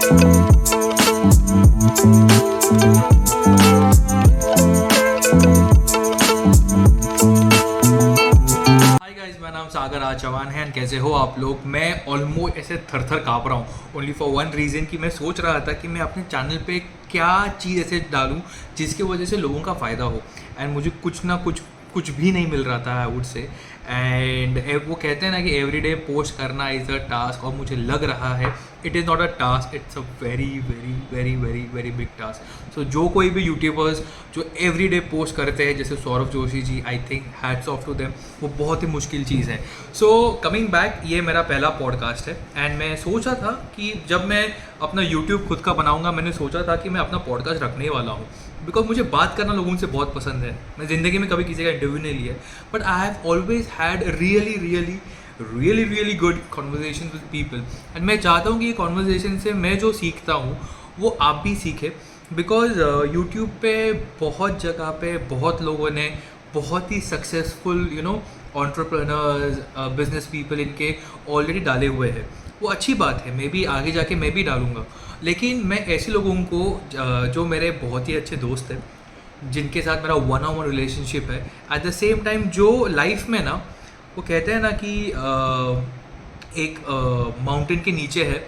मेरा नाम सागर राज चौहान है। कैसे हो आप लोग? मैं ऑलमोस्ट ऐसे थर थर काँप रहा हूँ ओनली फॉर वन रीज़न कि मैं सोच रहा था कि मैं अपने चैनल पे क्या चीज़ ऐसे डालूँ जिसकी वजह से लोगों का फ़ायदा हो, एंड मुझे कुछ भी नहीं मिल रहा था आई वुड से। एंड वो कहते हैं ना कि एवरी डे पोस्ट करना इज़ अ टास्क, और मुझे लग रहा है it is not a task, it's a very very very very very big task. So जो कोई भी यूट्यूबर्स जो एवरी डे पोस्ट करते हैं जैसे Saurabh Joshi ji, I think hats off to them, वो बहुत ही मुश्किल चीज़ है। सो कमिंग बैक, ये मेरा पहला पॉडकास्ट है एंड मैं सोचा था कि जब मैं अपना यूट्यूब खुद का बनाऊंगा, मैंने सोचा था कि मैं अपना पॉडकास्ट रखने वाला हूँ बिकॉज मुझे बात करना लोगों से बहुत पसंद है। मैं ज़िंदगी में कभी किसी का इंटरव्यू नहीं लिया, but I have always had really good conversation with people, and मैं चाहता हूँ कि ये कॉन्वर्जेशन से मैं जो सीखता हूँ वो आप भी सीखें। बिकॉज यूट्यूब पे बहुत जगह पे बहुत लोगों ने बहुत ही सक्सेसफुल एंटरप्रेन्योर्स, बिजनेस पीपल इनके ऑलरेडी डाले हुए हैं। वो अच्छी बात है, मे बी आगे जाके मैं भी डालूँगा, लेकिन मैं ऐसे लोगों को जो मेरे बहुत ही अच्छे दोस्त हैं, जिनके साथ मेरा वन ऑन वन रिलेशनशिप है, एट द सेम टाइम जो लाइफ में ना वो कहते हैं ना कि एक माउंटेन के नीचे है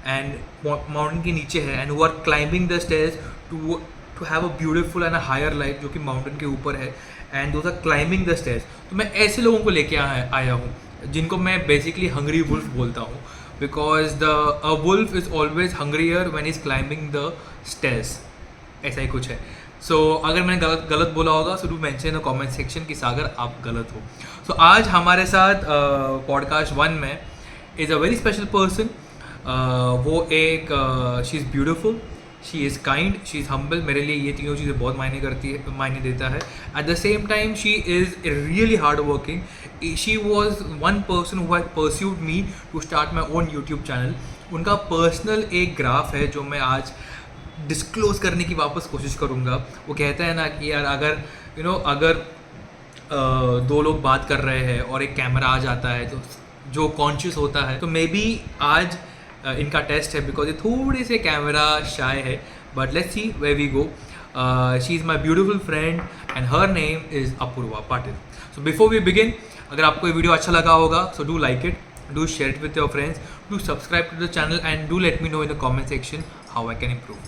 एंड वो are climbing the stairs to have a beautiful and a higher life, जो कि माउंटेन के ऊपर है and those are climbing the stairs. तो मैं ऐसे लोगों को लेके आया हूँ जिनको मैं बेसिकली हंग्री वुल्फ बोलता हूँ, because a wolf is always hungrier when is climbing the stairs, ऐसा ही कुछ है। सो अगर मैंने गलत बोला होगा so do mention in comment section कि सागर आप गलत हो। सो आज हमारे साथ पॉडकास्ट 1 में is a very special person. वो एक she is beautiful, she is kind, she is humble. मेरे लिए ये तीनों चीज़ें बहुत मायने देता है। At the same time she is really hard working. She was one person who had persuaded me to start my own YouTube channel. उनका पर्सनल एक ग्राफ है जो मैं आज डिस्क्लोज करने की वापस कोशिश करूँगा। वो कहता है ना कि यार अगर दो लोग बात कर रहे हैं और एक कैमरा आ जाता है तो जो कॉन्शियस होता है, तो मे बी आज इनका टेस्ट है बिकॉज ये थोड़े से कैमरा शाय है, but let's see where we go. She is my beautiful friend and her name is Apurva Patil. So before we begin, अगर आपको ये वीडियो अच्छा लगा होगा so do like it, do share it with your friends, do subscribe to the channel and do let me know in the comment section how I can improve.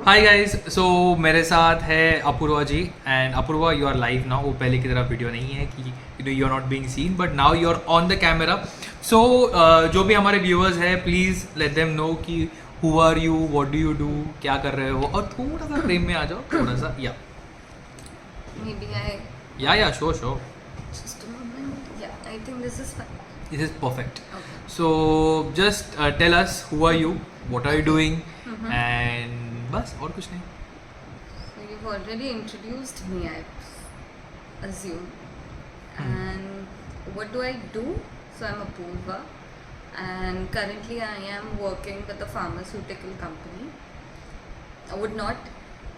Hi guys, so मेरे साथ है Apurva ji, and Apoorva you are live now. वो पहले की तरह video नहीं है कि you are not being seen, but now you are on the camera. So जो भी हमारे व्यूअर्स हैं प्लीज़ लेट देम नो कि who are you, what do you do, क्या कर रहे हो, और थोड़ा सा फ्रेम में आ जाओ, थोड़ा सा या sure Just a moment. Yeah, I think this is fine. This is perfect. Okay. So just tell us who are you, what are you doing, and बस और कुछ नहीं। So you've already introduced me, I assume. And what do I do? So I'm Apurva, and currently I am working with a pharmaceutical company. I would not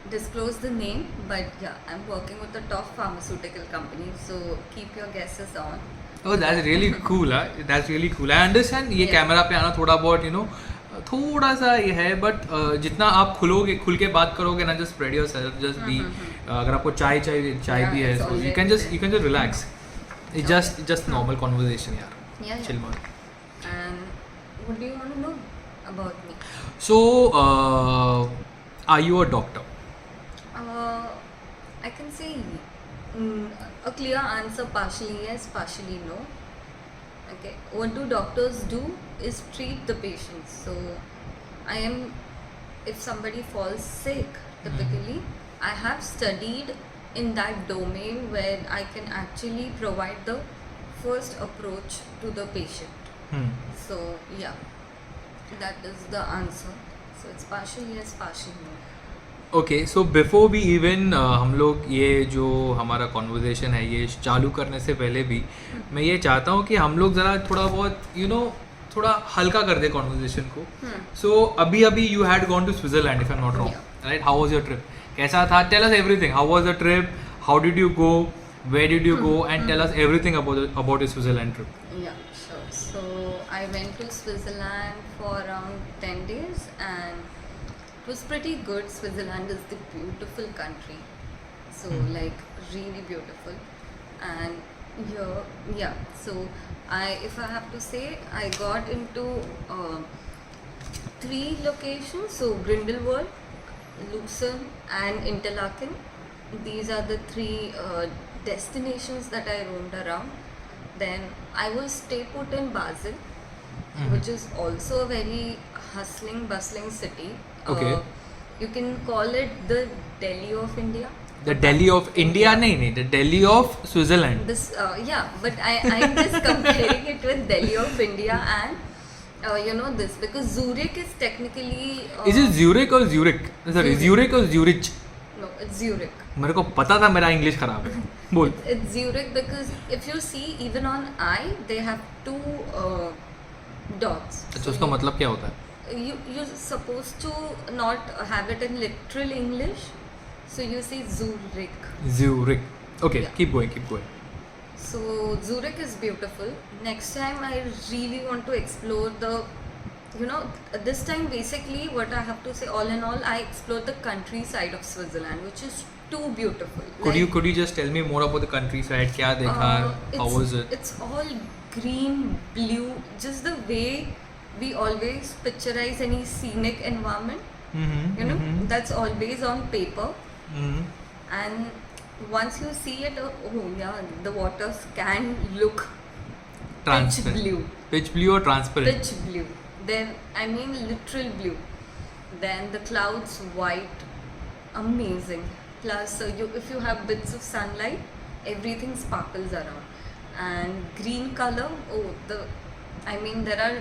disclose the name, but yeah, I'm working with a top pharmaceutical company. So keep your guesses on. Oh, that's really cool, huh? That's really cool. I understand ये Yeah. Camera पे आना थोड़ा बहुत थोड़ा सा ये है, but जितना आप खुल के बात करोगे ना, just spread yourself, just be. अगर आपको चाय Yeah, भी है it's so already you can just relax. It's just normal conversation यार, Yeah. Chill mode. And what do you want to know about me? So are you a doctor? I can say a clear answer, partially yes, partially no. Okay, what do doctors do is treat the patients. So I am, if somebody falls sick, typically I have studied in that domain where I can actually provide the first approach to the patient. So yeah, that is the answer. So it's partially yes, partially no. Okay, so before भी even हम लोग ये जो हमारा conversation है ये चालू करने से पहले भी मैं ये चाहता हूँ कि हम लोग ज़रा थोड़ा बहुत थोड़ा हल्का कर दे कॉन्वर्जेसन को। सो अभी you had gone to Switzerland if I am not wrong, right? How was your trip? कैसा था? Tell us everything. How was the trip? How did you go? Where did you go? And tell us everything about your Switzerland trip. Yeah, sure. So I went to Switzerland for around 10 days and it was pretty good. Switzerland is the beautiful country. So like really beautiful. And yeah, so if I have to say, I got into 3 locations. So Grindelwald, Lucerne and Interlaken. These are the 3 destinations that I roamed around. Then I will stay put in Basel, which is also a very hustling, bustling city. Okay. You can call it the Delhi of India. The Delhi of India, नहीं, the Delhi of Switzerland. This yeah, but I'm just comparing it with Delhi of India and this, because Zurich is technically Is it Zurich or Zurich? Sorry, Zurich or Zurich? no, it's Zurich. मेरे को पता था मेरा English खराब है. बोल. It's Zurich because if you see, even on I, they have 2 dots. अच्छा, उसका मतलब क्या होता है? You're supposed to not have it in literal English, so you say Zurich. Zurich. Okay, Yeah. keep going. So Zurich is beautiful. Next time I really want to explore this time basically what I have to say, all in all, I explored the countryside of Switzerland, which is too beautiful. Could you just tell me more about the countryside? क्या देखा? How was it? It's all green, blue, just the way we always picturize any scenic environment. That's always on paper. And once you see it, oh yeah, the waters can look Transparent. pitch blue. Pitch blue or transparent? Pitch blue. Then I mean literal blue. Then the clouds white, amazing. Plus if you have bits of sunlight, everything sparkles around. And green color, there are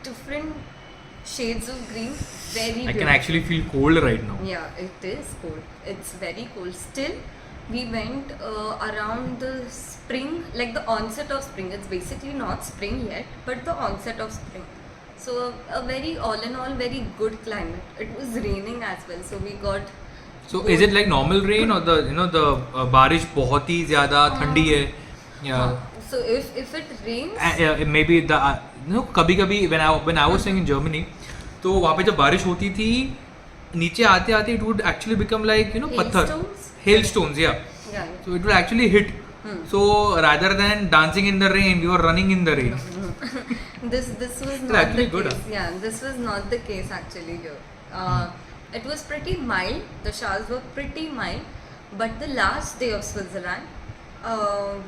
different shades of green. Very I beautiful. can actually feel cold right now. Yeah, it is cold. It's very cold. Still, we went around the spring, like the onset of spring. It's basically not spring yet, but the onset of spring. So a very, all in all, very good climate. It was raining as well, so we got. So is it like normal rain or the बारिश बहुत ही ज़्यादा ठंडी है? Yeah. So if it rains. Maybe कभी-कभी when I was staying in Germany, तो वहाँ पे जब बारिश होती थी, नीचे आते it would actually become like पत्थर. Hailstones? Hailstones, yeah. Yeah. So it would actually hit. So rather than dancing in the rain, we were running in the rain. This was not actually the good, case. Yeah, this was not the case actually here. It was pretty mild. The showers were pretty mild, but the last day of Switzerland,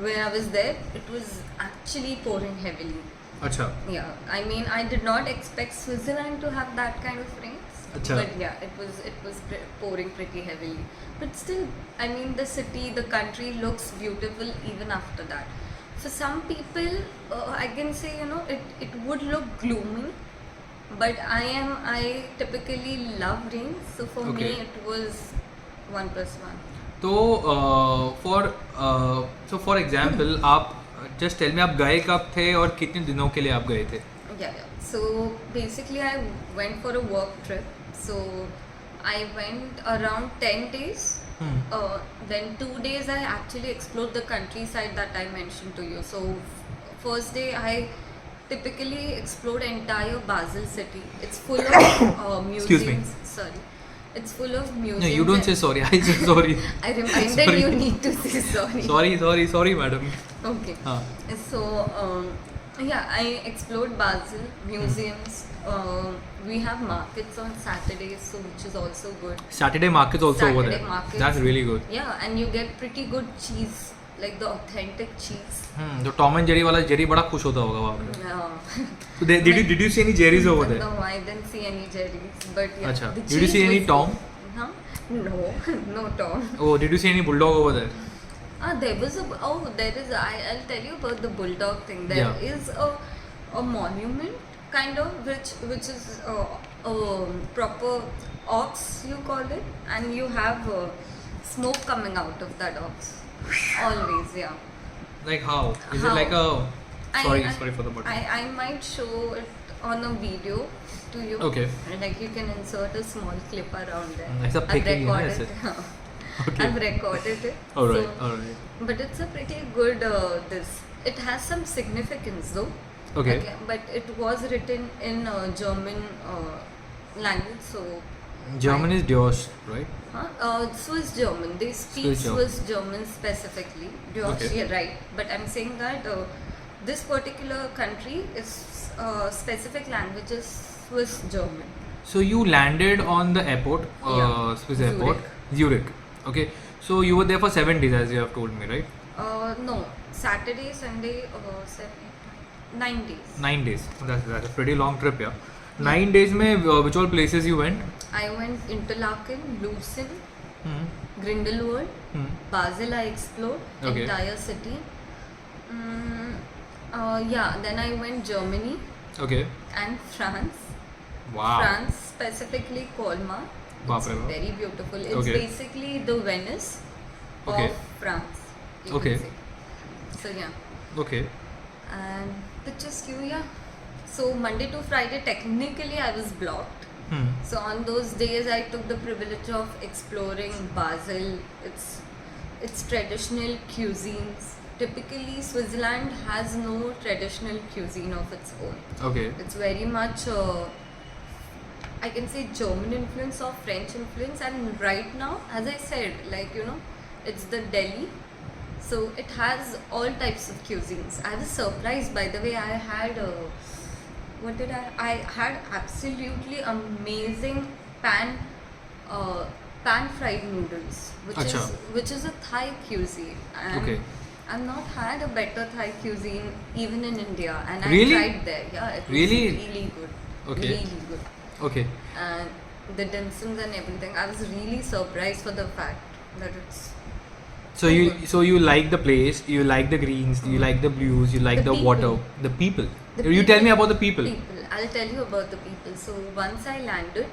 when I was there, it was actually pouring heavily. अच्छा. Yeah, I mean, I did not expect Switzerland to have that kind of rains. Achha. But yeah, it was pouring pretty heavily. But still, I mean, the city, the country looks beautiful even after that. For some people, I can say, it would look gloomy. But I typically love rain. So for me, Okay. it was 1+1. तो for example, आप just tell me आप गए कब थे और कितने दिनों के लिए आप गए थे? Yeah. So basically, I went for a work trip. So I went around 10 days. Then 2 days I actually explored the countryside that I mentioned to you. So first day I typically explored entire Basel city. It's full of museums. Excuse me. Sorry. It's full of museums. No, you don't say sorry. I say sorry. I reminded Sorry. you need to say sorry. Sorry, madam. Okay. हाँ. So, yeah, I explored Basel, museums. We have markets on Saturdays, so which is also good. Saturday markets also over Saturday there. markets. That's really good. Yeah, and you get pretty good cheese, like the authentic cheese. तो Tom and Jerry वाला Jerry बड़ा खुश होता होगा वहाँ पे. Yeah. So did you see any jerrys over there? No, I didn't see any jellies, but yeah. Achha. the Did you cheese see any was Tom? good. Huh? No, no Tom. Oh, did you see any bulldog over there? There was I'll tell you about the bulldog thing. There is a monument kind of which is a proper ox, you call it, and you have smoke coming out of that ox always. Yeah. Like how? Is How? it like a sorry for the button. I might show it on a video to you. Okay. Like you can insert a small clip around there. ऐसा I've फेंकेंगे ना recorded ऐसे? it. Okay. I've recorded it. Alright, So, alright. but it's a pretty good this. It has some significance though. Okay. But it was written in German language, so German is Deutsch, right? Swiss German. They speak Swiss German. Swiss German specifically. Deutsch, Okay. yeah, right. But I'm saying that this particular country is specific language is Swiss German. So you landed on the airport, Yeah. Swiss airport, Zurich. Okay. So you were there for 7 days, as you have told me, right? No, Saturday, Sunday, 9 days. 9 days. That's a pretty long trip, yeah. 9 days में which all places you went? I went Interlaken, Lucerne, Hmm. Grindelwald, Hmm. Basel. I explored Okay. entire city. Yeah, then I went Germany Okay. and France. Wow. France, specifically Colmar. Baap It's re baap. very beautiful. It's Okay. basically the Venice Okay. of France. You Okay. Can say. So yeah, Okay. and pictures queue, yeah. So Monday to Friday, technically I was blocked. Hmm. So on those days, I took the privilege of exploring Basel. Its traditional cuisines. Typically, Switzerland has no traditional cuisine of its own. Okay. It's very much, I can say, German influence or French influence. And right now, as I said, like, you know, it's the Delhi. So it has all types of cuisines. I was surprised, by the way. I had I had absolutely amazing pan fried noodles, Acha. which is a Thai cuisine. And Okay. I've not had a better Thai cuisine even in India, and Really? I tried there. Yeah, it was Really? really good. Okay. Really good. Okay. And the dim sums and everything. I was really surprised for the fact that it's So you like the place, you like the greens, you like the blues, you like The the water, people. the people. The You tell me people- about the people. I'll tell you about the people. So once I landed,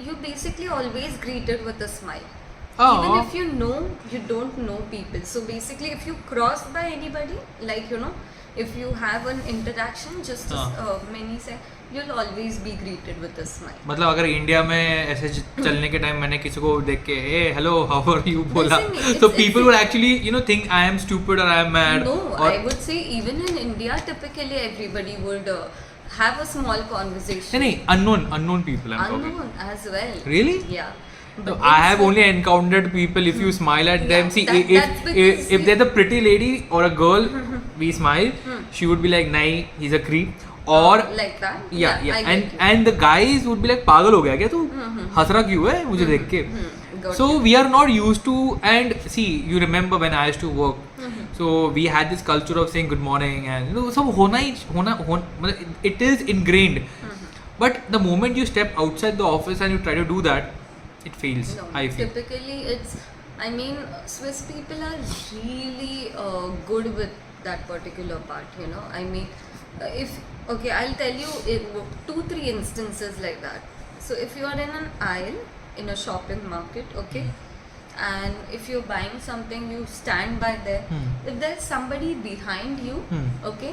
you basically always greeted with a smile. Oh. Even if you know, you don't know people. So basically, if you cross by anybody, like, you know, if you have an interaction, just as many say, you'll always be greeted with a smile. मतलब अगर India में ऐसे चलने के time मैंने किसी को देख के hey hello how are you बोला Listen, it's- तो it's- people would actually you know think I am stupid और I am mad No, I would say even in India, typically everybody would have a small conversation. नहीं unknown people I'm talking. Unknown as well. Really? Yeah. So But I it's have a- only encountered people if you smile at them. Yeah, See, that's because if they're the pretty lady or a girl, we smile. She would be like, "Nahi, he's a creep." Or like that. yeah. I get you. And the guys would be like, "पागल हो गया क्या तू? हंस रहा क्यों है मुझे देख के?" Got So we are not used to. And see, you remember when I used to work. So we had this culture of saying good morning and you know, सब होना मतलब it is ingrained. But the moment you step outside the office and you try to do that, it fails. No, I feel. typically it's. I mean, Swiss people are really good with that particular part. You know, I mean, if okay, I'll tell you 2-3 instances like that. So if you are in an aisle in a shopping market, okay, and if you're buying something, you stand by there. If there's somebody behind you, okay,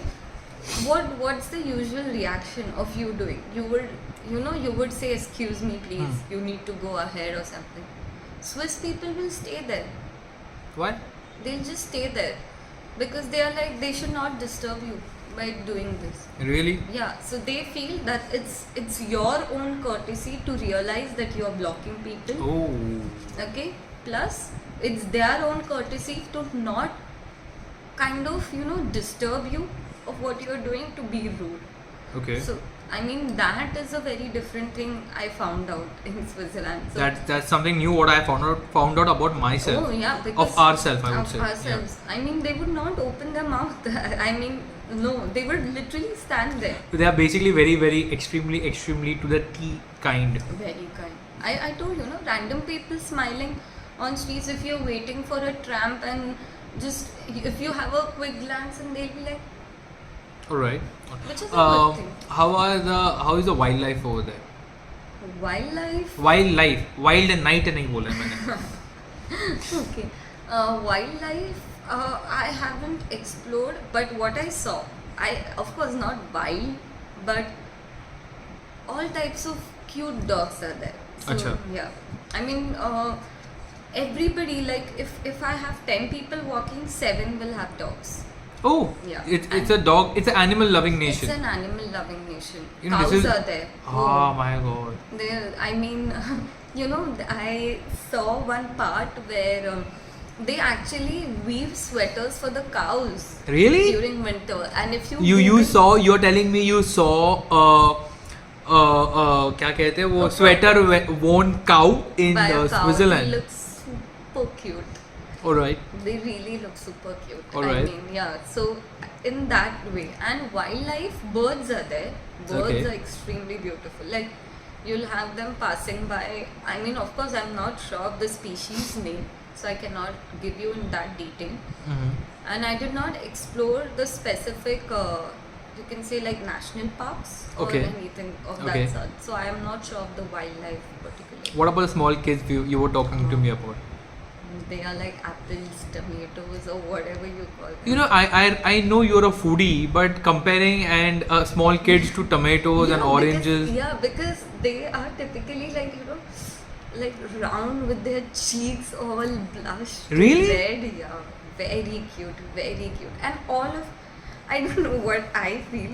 what's the usual reaction of you doing? You would say, excuse me please, you need to go ahead or something. Swiss people will stay there. Why? They'll just stay there because they are like, they should not disturb you by doing this. Really? Yeah, so they feel that it's your own courtesy to realize that you are blocking people. Oh. Okay, plus it's their own courtesy to not kind of, you know, disturb you of what you are doing, to be rude. Okay. So I mean, that is a very different thing I found out in Switzerland. So That's something new. What I found out about myself. oh yeah, because Of ourselves, I would of say. ourselves. I mean, they would not open their mouth. I mean, no, they would literally stand there. So they are basically very, very extremely to the T kind. Very kind. I told you, no, random people smiling on streets if you're waiting for a tram, and just if you have a quick glance and they'll be like, All right. which is a good thing. How is the wildlife over there? Wildlife. Wild and night नहीं बोला मैंने. Okay. Wildlife, I haven't explored, but what I saw, of course not wild, but all types of cute dogs are there. So, Acha. yeah. I mean, everybody, like if I have 10 people walking, 7 will have dogs. Oh, Yeah. it's a dog. It's an animal loving It's nation. an animal loving nation. You know, this Cows is- are there. Oh my god. I mean, I saw one part where they actually weave sweaters for the cows Really? during winter. And if you You Google- saw, you're telling me you saw क्या कहते हैं वो A sweater worn cow in by a cow, Switzerland. They look super cute. Alright. They really look super cute. Alright. I mean, yeah. So in that way, and wildlife, birds are there. Birds Okay. are extremely beautiful. Like you'll have them passing by. I mean, of course, I'm not sure of the species name, so I cannot give you in that detail. Mhm. And I did not explore the specific. You can say like national parks or Okay. anything of Okay. that sort. So I am not sure of the wildlife particularly. What about the small kids you were talking to me about? They are like apples, tomatoes, or whatever you call them. You know, I know you're a foodie, but comparing and small kids to tomatoes and Yeah, oranges. because they are typically like round with their cheeks all blushed Really? red. Yeah, very cute, very cute. And all of, I don't know what I feel.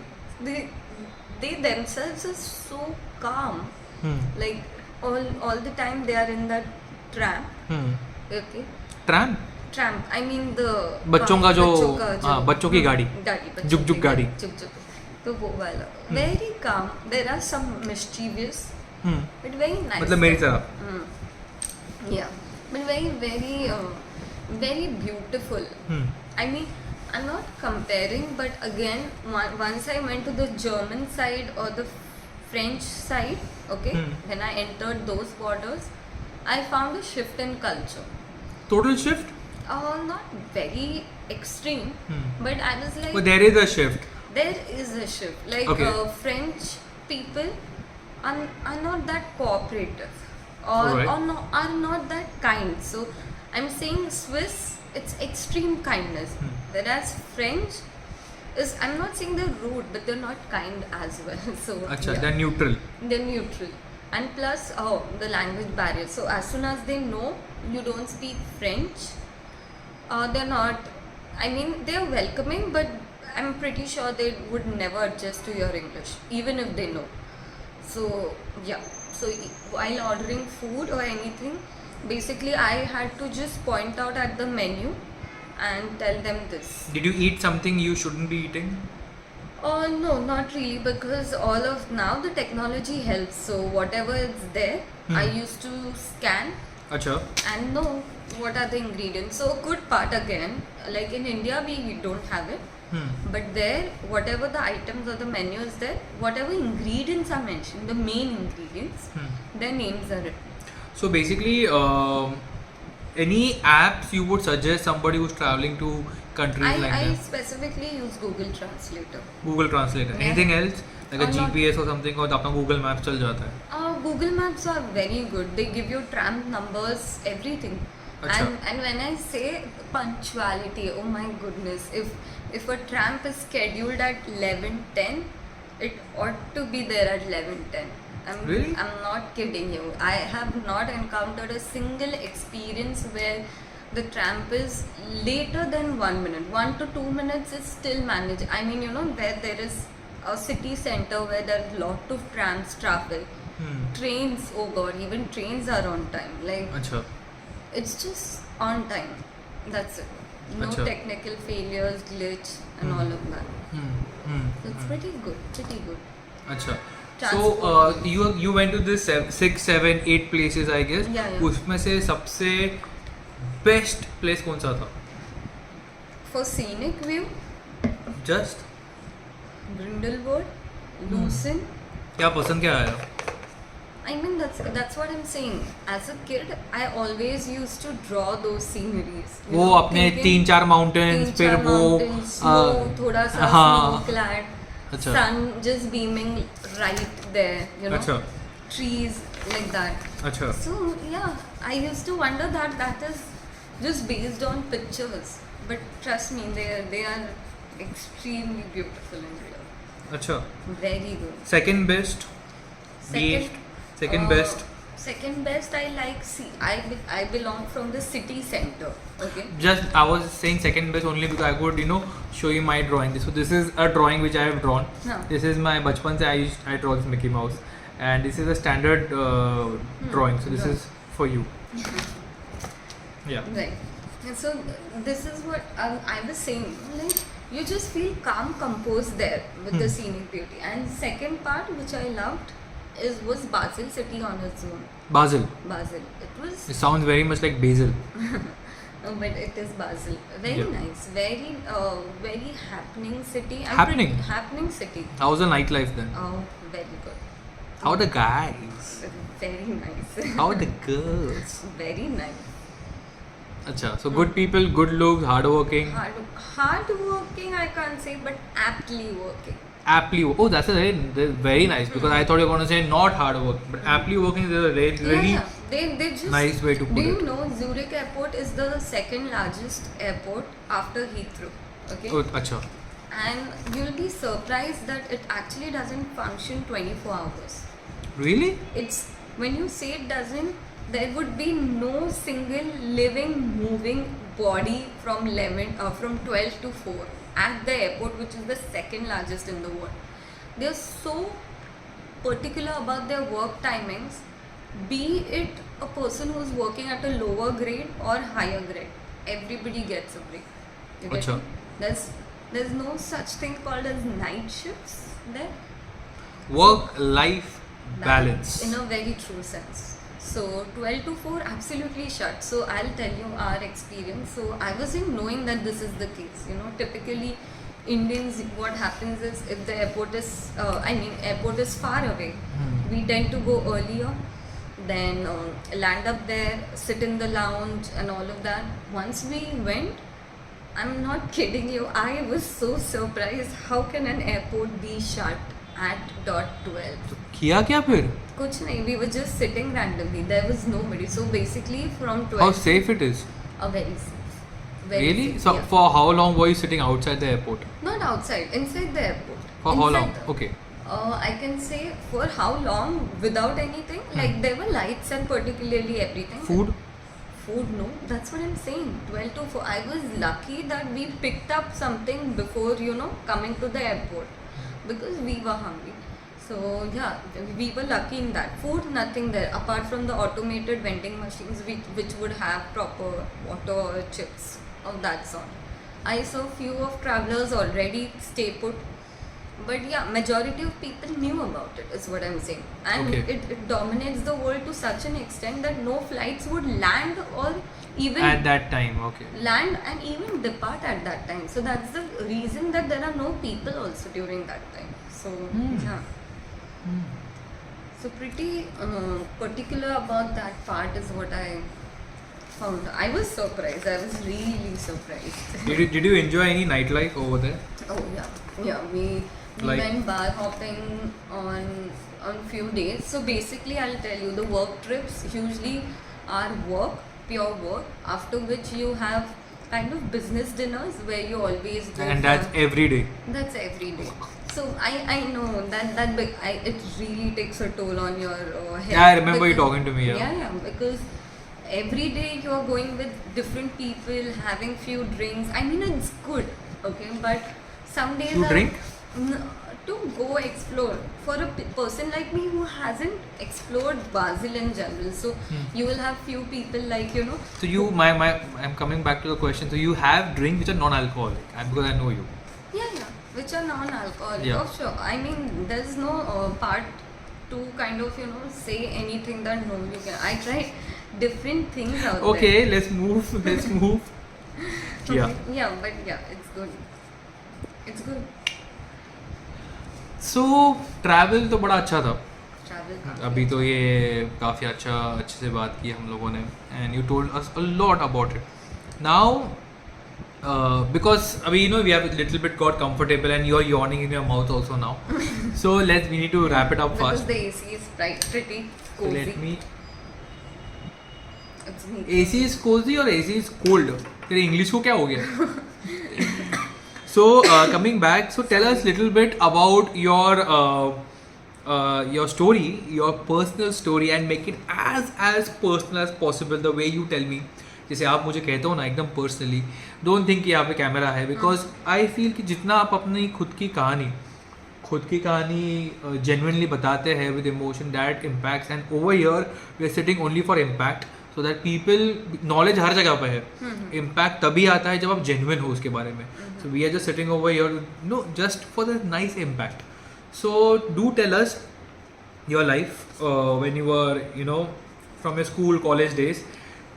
They themselves are so calm. Hmm. Like all the time they are in that tramp. Hmm. Okay. Tramp? Tramp I mean the बच्चों का जो हाँ बच्चों की गाड़ी बच्चों जुक जुक की गाड़ी जुक तो वो वाला very calm there are some mischievous hmm but very nice मतलब मेरी तरह या but very beautiful. I mean, I'm not comparing, but again, once I went to the German side or the French side, okay, when I entered those borders, I found a shift in culture. Total shift? Not very extreme, but I was like, But there is a shift. there is a shift. Like Okay. French people are not that cooperative, or Alright. are not that kind. So I'm saying Swiss, it's extreme kindness, whereas French is, I'm not saying they're rude, but they're not kind as well. So Acha, yeah. they're neutral. They're neutral. And plus, the language barrier. So as soon as they know you don't speak French, they're not, I mean, they're welcoming, but I'm pretty sure they would never adjust to your English, even if they know. So yeah, so while ordering food or anything, basically I had to just point out at the menu and tell them this. Did you eat something you shouldn't be eating? No, not really, because all of now the technology helps. So whatever is there, I used to scan Acha. and know what are the ingredients. So a good part again, like in India we don't have it, but there whatever the items or the menu is there, whatever ingredients are mentioned, the main ingredients, their names are written. So basically, any apps you would suggest somebody who's traveling to countries like I that? specifically use Google Translator. Google Translator. Yeah. Anything else? Like a Not- GPS or something, और अपना Google Maps चल जाता है. Google Maps are very good. They give you tramp numbers, everything. Acha. And when I say punctuality, oh my goodness, if a tramp is scheduled at 11:10, it ought to be there at 11:10. Really? I'm not kidding you. I have not encountered a single experience where the tramp is later than 1 minute. 1 to 2 minutes is still managed. I mean, where there is a city center where there are lot of trams travel. Trains, oh god, even trains are on time. Like, अच्छा. it's just on time. That's it. No Acha. technical failures, glitch, and all of that. So it's pretty good, pretty good. अच्छा. So Transport. you went to this 6, 7, 8 places I guess. Yeah, yeah. उसमें से सबसे best place कौन सा था? For scenic view, Just Grindelwald, Lucerne. क्या पसंद क्या आया? I mean, that's what I'm saying. As a kid, I always used to draw those sceneries. You वो know, अपने thinking 3-4 mountains फिर वो mountains, snow, थोड़ा सा हाँ. snow clad, अच्छा. sun just beaming right there, अच्छा. trees like that. अच्छा. So yeah, I used to wonder that is just based on pictures, but trust me, they are extremely beautiful in real. अच्छा. Very good. Second best. Second, Second best. Second best, I like I belong from the city center. Okay. Just I was saying second best only because I could show you my drawing. So this is a drawing which I have drawn. Huh. This is my bachpan se I draw this Mickey Mouse, and this is a standard drawing. So this Right. is for you. Yeah. Right. And so this is what I was saying. Like you just feel calm, composed there with the scenic beauty. And second part, which I loved, was Basel city on its own. Basel. Basel. It was, It sounds very much like basil. but it is Basel. Very Yeah. nice. Very happening city. Happening? Happening city. How's the nightlife then? Oh, very good. How are the guys? Very nice. How are the girls? Very nice. Acha, so good people, good looks, hardworking, Hard working, I can't say, but aptly working. aptly. Oh, that's very nice because I thought you were going to say not hard working, but aptly working is a really Yeah. They just nice way to put Do you it. know Zurich airport is the second largest airport after Heathrow? Okay. Oh, acha. And you'll be surprised that it actually doesn't function 24 hours. Really? It's when you say it doesn't, there would be no single living, moving body from 12 to 4 at the airport, which is the second largest in the world. They're so particular about their work timings, be it a person who's working at a lower grade or higher grade. Everybody gets a break. You get Acha. me? There's no such thing called as night shifts there. Work-life balance. In a very true sense. So 12 to 4 absolutely shut. So I'll tell you our experience. So I wasn't knowing that this is the case. Typically Indians, what happens is if the airport is far away, we tend to go earlier, then land up there, sit in the lounge and all of that. Once we went, I'm not kidding you, I was so surprised. How can an airport be shut at .12? किया क्या फिर? Kuch nahi, we were just sitting randomly. There was nobody. So basically from 12 How safe it is? very safe. Very Really? safe, So yeah. for how long were you sitting outside the airport? Not outside, inside the airport. For how long? Inside Okay. I can say for how long without anything. Like there were lights and particularly everything. Food? Food, no. That's what I'm saying. 12 to 4. I was lucky that we picked up something before, coming to the airport because we were hungry. So yeah, we were lucky in that. Food, nothing there apart from the automated vending machines which would have proper water or chips of that sort. I saw few of travelers already stay put, but yeah, majority of people knew about it is what I'm saying. And Okay. it dominates the world to such an extent that no flights would land or even At that time, okay. land and even depart at that time. So that's the reason that there are no people also during that time. So yeah. So pretty particular about that part is what I found. I was surprised. I was really surprised. Did you enjoy any nightlife over there? Oh yeah, yeah. We Like- went bar hopping on few days. So basically, I'll tell you, the work trips usually are work, pure work. After which you have kind of business dinners where you always go. And for- that's every day. That's every day. So I know that it really takes a toll on your health. Yeah, I remember you because- talking to me, yeah. Yeah, because every day you are going with different people, having few drinks. I mean, it's good, okay, but some days You are- drink? To go explore for a person like me who hasn't explored Basel in general. So you will have few people like So you, I'm coming back to the question. So you have drinks which are non-alcoholic, because I know you. Yeah, which are non-alcoholic. Yeah. Oh, sure. I mean, there's no part to kind of say anything that no, you can. I tried different things out there. Okay, let's move. Let's move. Yeah. Yeah, but yeah, it's good. It's good. So travel तो बड़ा अच्छा था. Travel. अभी तो ये काफ़ी अच्छे से बात की हम लोगों ने, and you told us a lot about it. Now, because अभी we have a little bit got comfortable and you are yawning in your mouth also now. So we need to wrap it up Because fast. the AC is pretty So cozy. let me. It's neat. AC is cozy or AC is cold? तेरे English को क्या हो गया? So coming back, so tell us little bit about your your story, your personal story, and make it as personal as possible the way you tell me. जैसे आप मुझे कहते हो ना एकदम पर्सनली, डोंट थिंक कि यहाँ पे कैमरा है, बिकॉज आई फील कि जितना आप अपनी खुद की कहानी जेन्युइनली बताते हैं with emotion, that impacts. And over here we are sitting only for impact, so that people, knowledge हर जगह पे है, इम्पैक्ट तभी आता है जब आप जेन्युइन हो उसके बारे में. So we are just sitting over here, no, just for the nice impact. So do tell us your life when you were, you know, from your school, college days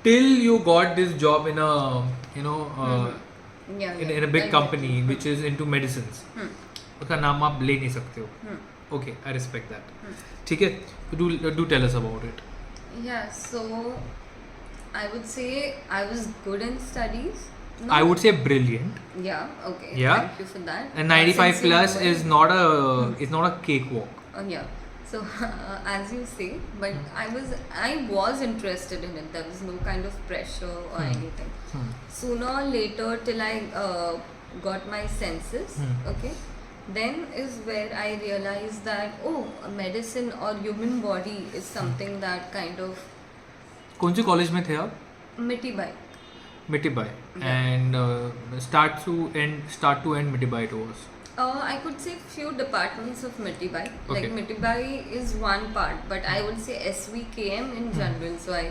till you got this job in a, you know, in a big company which is into medicines. उसका नाम आप ले नहीं सकते हो. Okay, I respect that. ठीक है, do tell us about it. Yeah, so I would say I was good in studies. No. I would say brilliant. Yeah, okay. Yeah. Thank you for that. And 95 Since plus you were- is not a cakewalk. Yeah. So as you say, but I was interested in it. There was no kind of pressure or anything. Sooner or later, till I got my senses, okay, then is where I realized that medicine or human body is something that kind of कौन से college में थे आप? Mitibai. Mitibai. And start to end Mitibai it was. I could say few departments of Mitibai. Okay. Like Mitibai is one part, but I would say SVKM in general. So I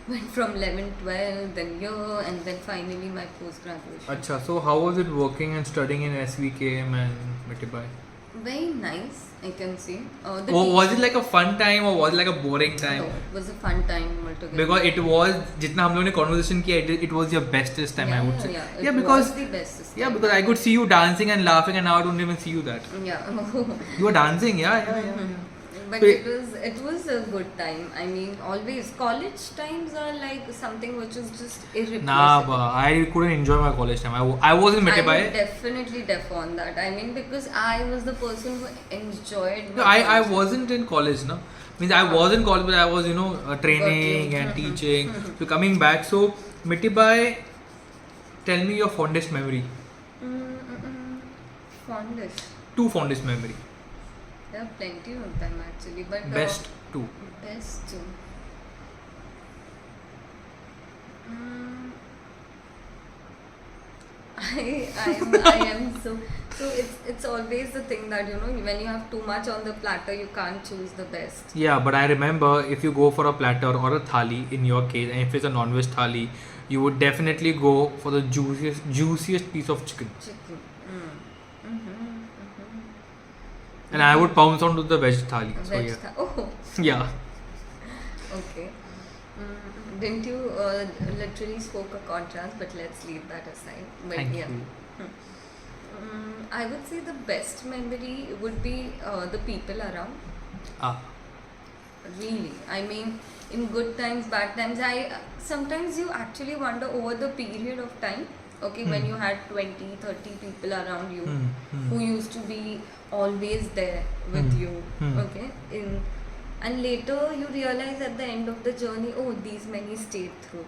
went from 11, 12, then year, and then finally my post-graduation. Acha, so how was it working and studying in SVKM and Mitibai? Very nice, I can say. Was it like a fun time or was it like a boring time? No, it was a fun time altogether. Because it was, जितना हम लोगों ने conversation किया, it was your bestest time, I would say. Yeah, it because was the bestest yeah, time. because I could see you dancing and laughing, and now I don't even see you that. Yeah. You were dancing, yeah. But So it was a good time. I mean, always college times are like something which is just irreplaceable. Nah, but I couldn't enjoy my college time. I was in I Mitibai. would definitely defer on that. I mean, because I was the person who enjoyed. No, I wasn't in college, no. Means I was in college, but I was, you know, training and teaching. So coming back, so Mitibai, tell me your fondest memory. Fondest. Two fondest memory. There are plenty of them actually, but Best two. best two. I am so it's always the thing that when you have too much on the platter you can't choose the best. Yeah, but I remember if you go for a platter or a thali in your case, and if it's a non-veg thali, you would definitely go for the juiciest piece of chicken. And I would pounce onto the veg thali. So Veg yeah. Oh, Yeah. okay. Didn't you literally spoke a contrast, but let's leave that aside. But Thank yeah. you. I would say the best memory would be the people around. Ah. Really, I mean, in good times, bad times, sometimes you actually wonder over the period of time, okay, when you had 20, 30 people around you who used to be always there with you, okay, and later you realize at the end of the journey, these many stayed through.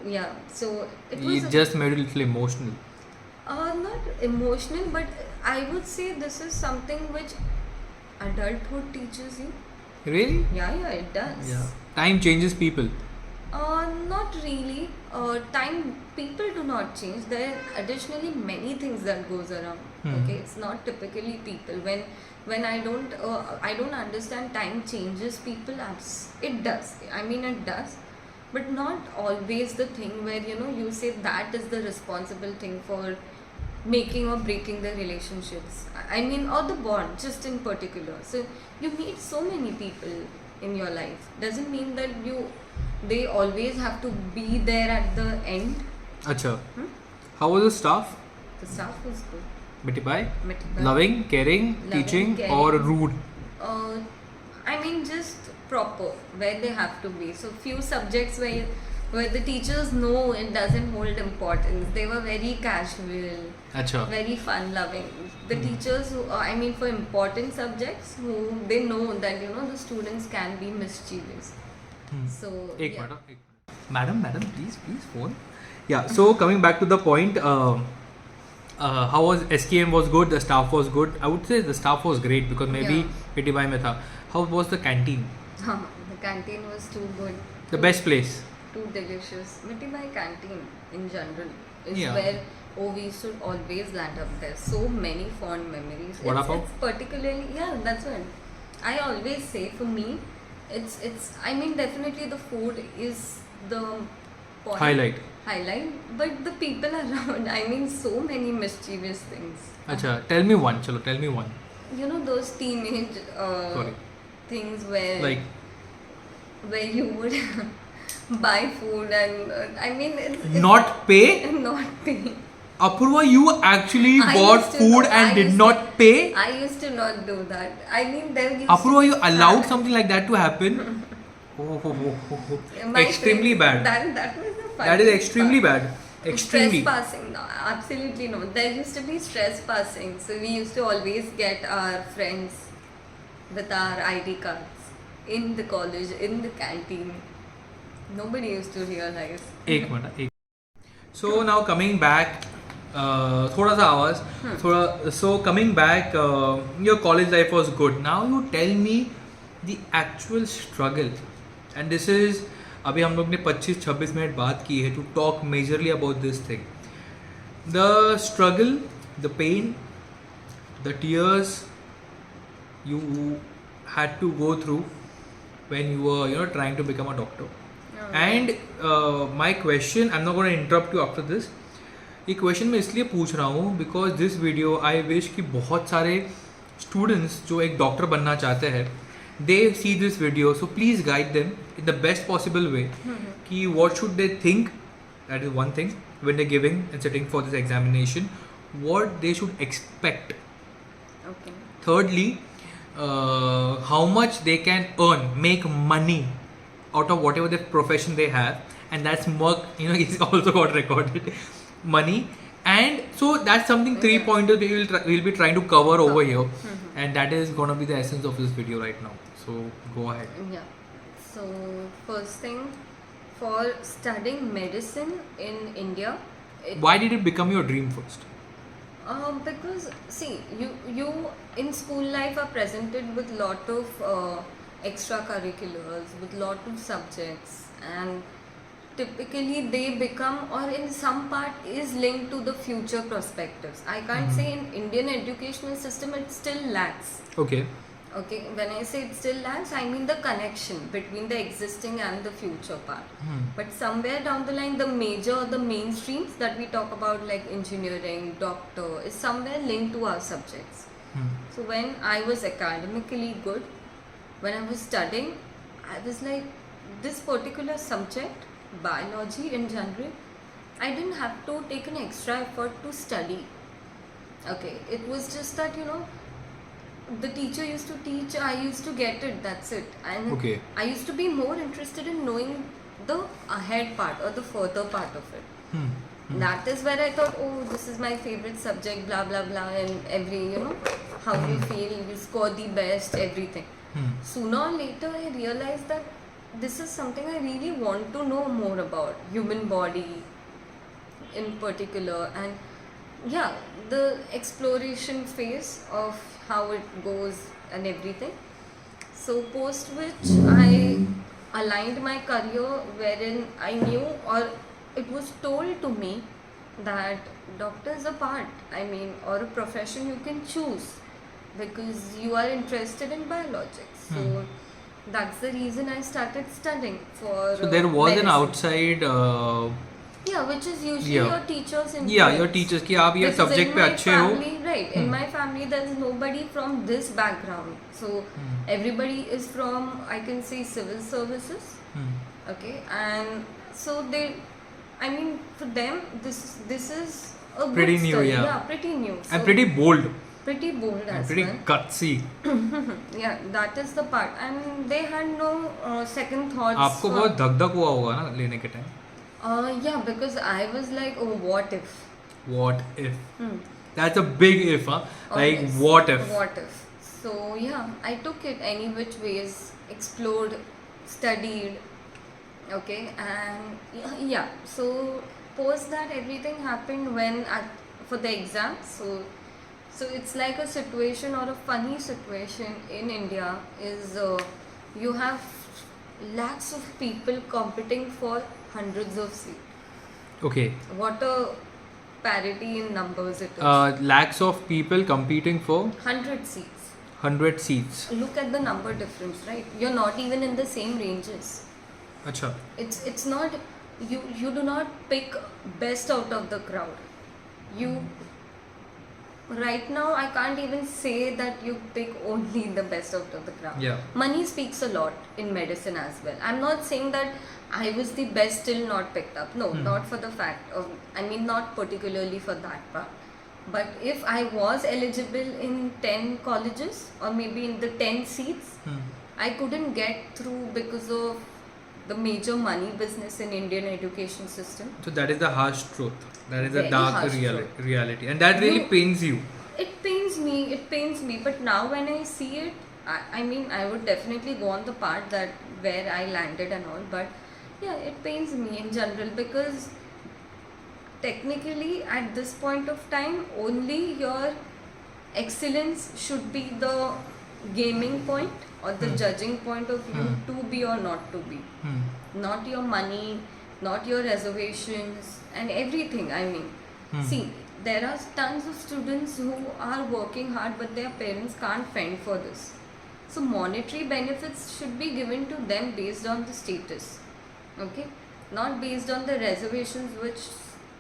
Yeah, so it was It just made it a little emotional. not emotional, but I would say this is something which adulthood teaches you. Really? Yeah, it does. Yeah. Time changes people. Not really. Time, people do not change. There are additionally many things that goes around. Okay, it's not typically people. When I don't understand time changes people. It does. I mean, it does, but not always the thing where you say that is the responsible thing for making or breaking the relationships. I mean, or the bond, just in particular. So you meet so many people in your life. Doesn't mean that they always have to be there at the end. Acha. How was the staff? The staff was good. Mitibai? Mitibai. Loving, caring, teaching, caring. or rude? I mean, just proper where they have to be. So few subjects where the teachers know it doesn't hold importance. They were very casual, Acha. very fun loving. The teachers who, for important subjects, who they know that the students can be mischievous. So Ek yeah. minute. Madam, please phone. Yeah, so coming back to the point, how was SKM was good, the staff was good. I would say the staff was great because maybe Yeah. PTY में था. How was the canteen? The canteen was too good. The best place. Too delicious. Mitibai canteen in general is Yeah. where we should always land up there. So many fond memories. Vada pav? It's particularly, yeah, that's what I always say. For me, it's. I mean, definitely the food is the point. Highlight, but the people around. I mean, so many mischievous things. अच्छा, tell me one. चलो, tell me one. You know those teenage Sorry. things where Like, you would buy food and I mean it's not pay? not pay. Apurva, you actually I bought used to food do- I and did used not to- pay? I used to not do that. I mean there used Apurva, to you be allowed fat- something like that to happen? My Extremely friend- bad. That was the That is funniest extremely part. bad. Extremely. Stress passing, no, absolutely no. There used to be stress passing, so we used to always get our friends with our ID cards in the college, in the canteen. Nobody used to realize. एक minute. So now coming back, थोड़ा सा आवाज, थोड़ा. So coming back, your college life was good. Now you tell me the actual struggle, and this is अभी हम लोग ने 25-26 minute बात की है to talk majorly about this thing. The struggle, the pain, the tears you had to go through when you were trying to become a doctor. And my question, I'm not going to interrupt you after this. ये question मैं इसलिए पूछ रहा हूँ because this video I wish कि बहुत सारे students जो एक डॉक्टर बनना चाहते हैं they see this video, so please guide them in the best possible way कि what should they think. That is one thing when they're giving and sitting for this examination, what they should expect. Okay. Thirdly, how much they can earn, make money out of whatever the profession they have, and that's Merck, he's also got recorded money. And so that's something 3 pointers we'll be trying to cover over here, and that is going to be the essence of this video right now. So go ahead. Yeah. So first thing, for studying medicine in India, Why did it become your dream first? because see, you in school life are presented with lot of extracurriculars, with lot of subjects, and typically they become, or in some part is linked to the future perspectives. I can't say in Indian educational system it still lacks. Okay. Okay, when I say it still lacks, I mean the connection between the existing and the future part. But somewhere down the line, the major, the mainstreams that we talk about, like engineering, doctor, is somewhere linked to our subjects. So when I was academically good, when I was studying, I was like, this particular subject, biology in general, I didn't have to take an extra effort to study. Okay, it was just that, the teacher used to teach, I used to get it, that's it. And Okay. I used to be more interested in knowing the ahead part or the further part of it. That is where I thought, oh, this is my favorite subject, blah blah blah, and every, how you feel, you score the best, everything. Sooner or later I realized that this is something I really want to know more about, human body in particular. And yeah, the exploration phase of how it goes and everything. So post which I aligned my career wherein I knew, or it was told to me, that doctor is a part, I mean, or a profession you can choose because you are interested in biologics. So that's the reason I started studying for So there was an medicine. outside Yeah, which is usually Yeah. your teachers in your teachers कि आप ये Because subject in पे my अच्छे हो. family, right, in my family there is nobody from this background, so everybody is from, I can say, civil services. Okay, and so they, I mean, for them this is a good Pretty new, study. yeah. Pretty new. And So pretty bold pretty bold and as pretty well. gutsy. Yeah, that is the part, and they had no second thoughts. आपको for- बहुत धक धक हुआ होगा ना लेने के time. Yeah, because I was like, oh, what if? What if? That's a big if, huh? Like, Always. what if? What if? So yeah, I took it any which ways, explored, studied. Okay, and yeah. So post that everything happened when for the exam. So it's like a situation or a funny situation in India is you have lakhs of people competing for hundreds of seats. Okay. What a parity in numbers it is. Lakhs of people competing for 100 seats. 100 seats. Look at the number difference, right? You're not even in the same ranges. Acha. It's not, you do not pick best out of the crowd. You right now I can't even say that you pick only the best out of the crowd. Yeah. Money speaks a lot in medicine as well. I'm not saying that I was the best still not picked up. No, not for the fact of, I mean not particularly for that part. But if I was eligible in 10 colleges or maybe in the 10 seats, I couldn't get through because of the major money business in Indian education system. So that is the harsh truth. That is the Very dark harsh reality. And that really pains you. It pains me. But now when I see it, I mean, I would definitely go on the part that where I landed and all. But yeah, it pains me in general because technically at this point of time, only your excellence should be the gaming point or the judging point of you to be or not to be. Not your money, not your reservations and everything. I mean, see, there are tons of students who are working hard but their parents can't fend for this. So monetary benefits should be given to them based on the status, okay, not based on the reservations which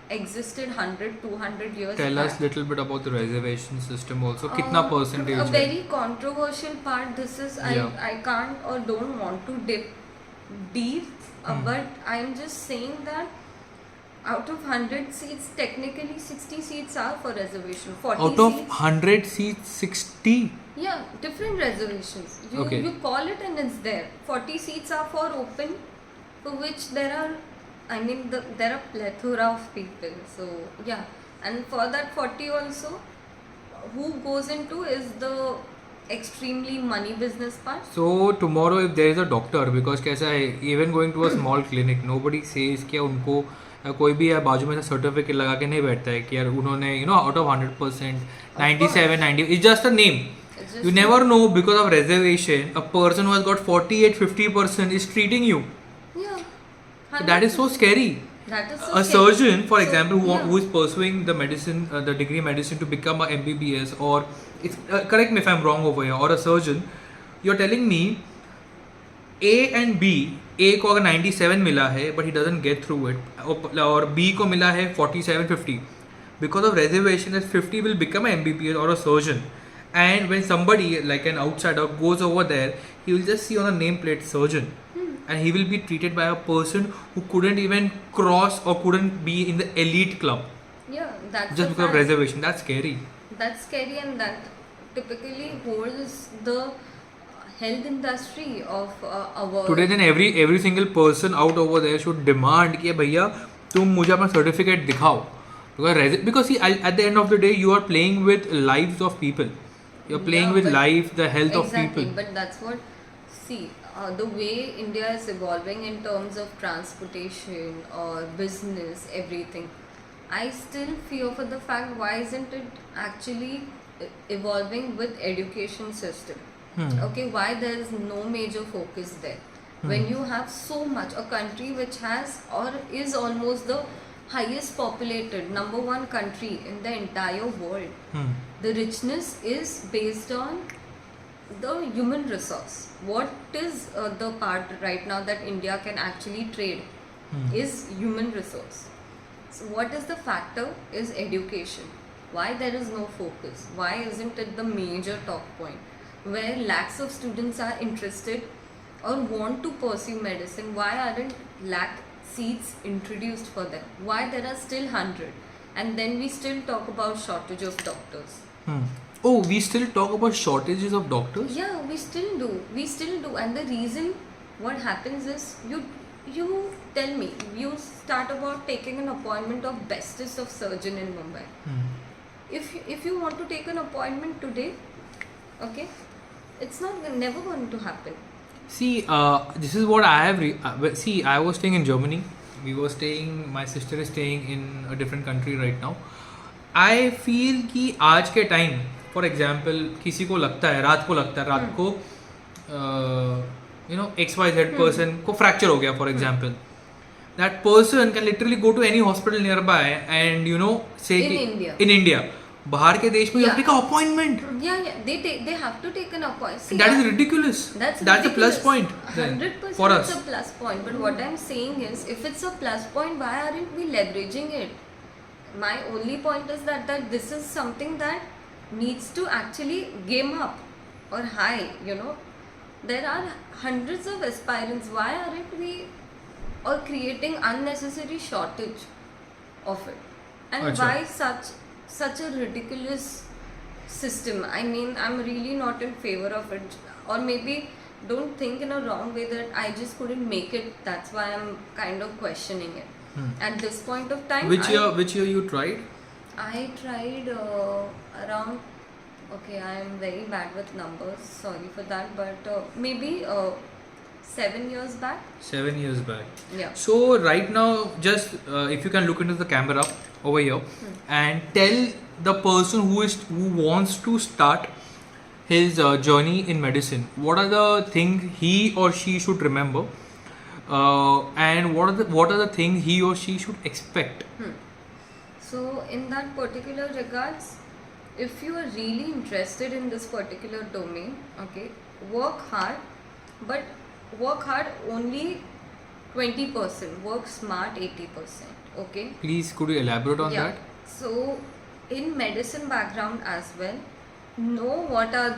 existed 100 200 years Tell back. us little bit about the reservation system also. Kitna percentage A hai? very controversial part. This is Yeah. I can't or don't want to dip deep, but I'm just saying that out of 100 seats, technically 60 seats are for reservation. 40 Out of seats. 100 seats, 60? Yeah, different reservations. Okay. You call it and it's there. 40 seats are for open, for which there are, I mean, there are plethora of people. So yeah, and for that 40 also, who goes into is the extremely money business part. So tomorrow if there is a doctor, because कैसा है, even going to a small clinic, nobody says कि उनको कोई भी है बाजू में से सर्टिफिकेट लगा के नहीं बैठता है कि यार उन्होंने out of 100%, 97, 90, it's just a name. It's just You never know, because of reservation, a person who has got 48, 50% is treating you. Yeah. So that is so scary. That is so A scary. surgeon, for So, example, yeah. who is pursuing the medicine, the degree medicine to become a MBBS, or it's correct me if I'm wrong over here, or a surgeon, you're telling me A and B, A को अगर 97 मिला है, but he doesn't get through it, और B को मिला है 47, 50. Because of reservation, that 50 will become an MBBS or a surgeon. And when somebody like an outsider goes over there, he will just see on a nameplate surgeon. And he will be treated by a person who couldn't even cross or couldn't be in the elite club Yeah, that's just a because of fact. reservation. That's scary. That's scary, and that typically holds the health industry of our Today then every single person out over there should demand कि भैया तुम मुझे अपना certificate दिखाओ, because see, at the end of the day you are playing with lives of people. You're playing Yeah, with but life, the health of exactly, people. but that's what, see, the way India is evolving in terms of transportation or business, everything, I still fear for the fact why isn't it actually evolving with education system? Okay, why there is no major focus there? When you have so much, a country which has or is almost the highest populated number one country in the entire world, the richness is based on the human resource. What is the part right now that India can actually trade is human resource. So what is the factor is education. Why there is no focus? Why isn't it the major talk point where lakhs of students are interested or want to pursue medicine? Why aren't lakh seats introduced for them? Why there are still 100 and then we still talk about shortage of doctors? Oh, we still talk about shortages of doctors? Yeah, we still do, and the reason what happens is you tell me, you start about taking an appointment of bestest of surgeon in Mumbai. If you want to take an appointment today, okay, it's never going to happen. See, this is what I have. See, I was staying in Germany. My sister is staying in a different country right now. I feel कि आज के time for example किसी को लगता है रात को you know XYZ person को फ्रैक्चर हो गया for example, that person can literally go to any hospital nearby and you know say in India बाहर के देश में take appointment. They have to take an appointment. See, That is ridiculous. That's a plus point 100% for us. it's a plus point. But what I'm saying is, if it's a plus point, why aren't we leveraging it? My only point is that this is something that needs to actually game up or high. You know, there are hundreds of aspirants. Why aren't we or creating unnecessary shortage of it? And Achha. why such a ridiculous system? I mean, I'm really not in favor of it, or maybe don't think in a wrong way that I just couldn't make it. That's why I'm kind of questioning it. At this point of time, Which year you tried? I tried around. Okay, I am very bad with numbers. Sorry for that, but maybe 7 years back. 7 years back. Yeah. So right now, just if you can look into the camera over here and tell the person who wants to start his journey in medicine, what are the things he or she should remember, and what are the things he or she should expect. So in that particular regards, if you are really interested in this particular domain, okay, work hard, but work hard only 20%, work smart 80%. Okay, Please could you elaborate on that? so in medicine background as well, know what are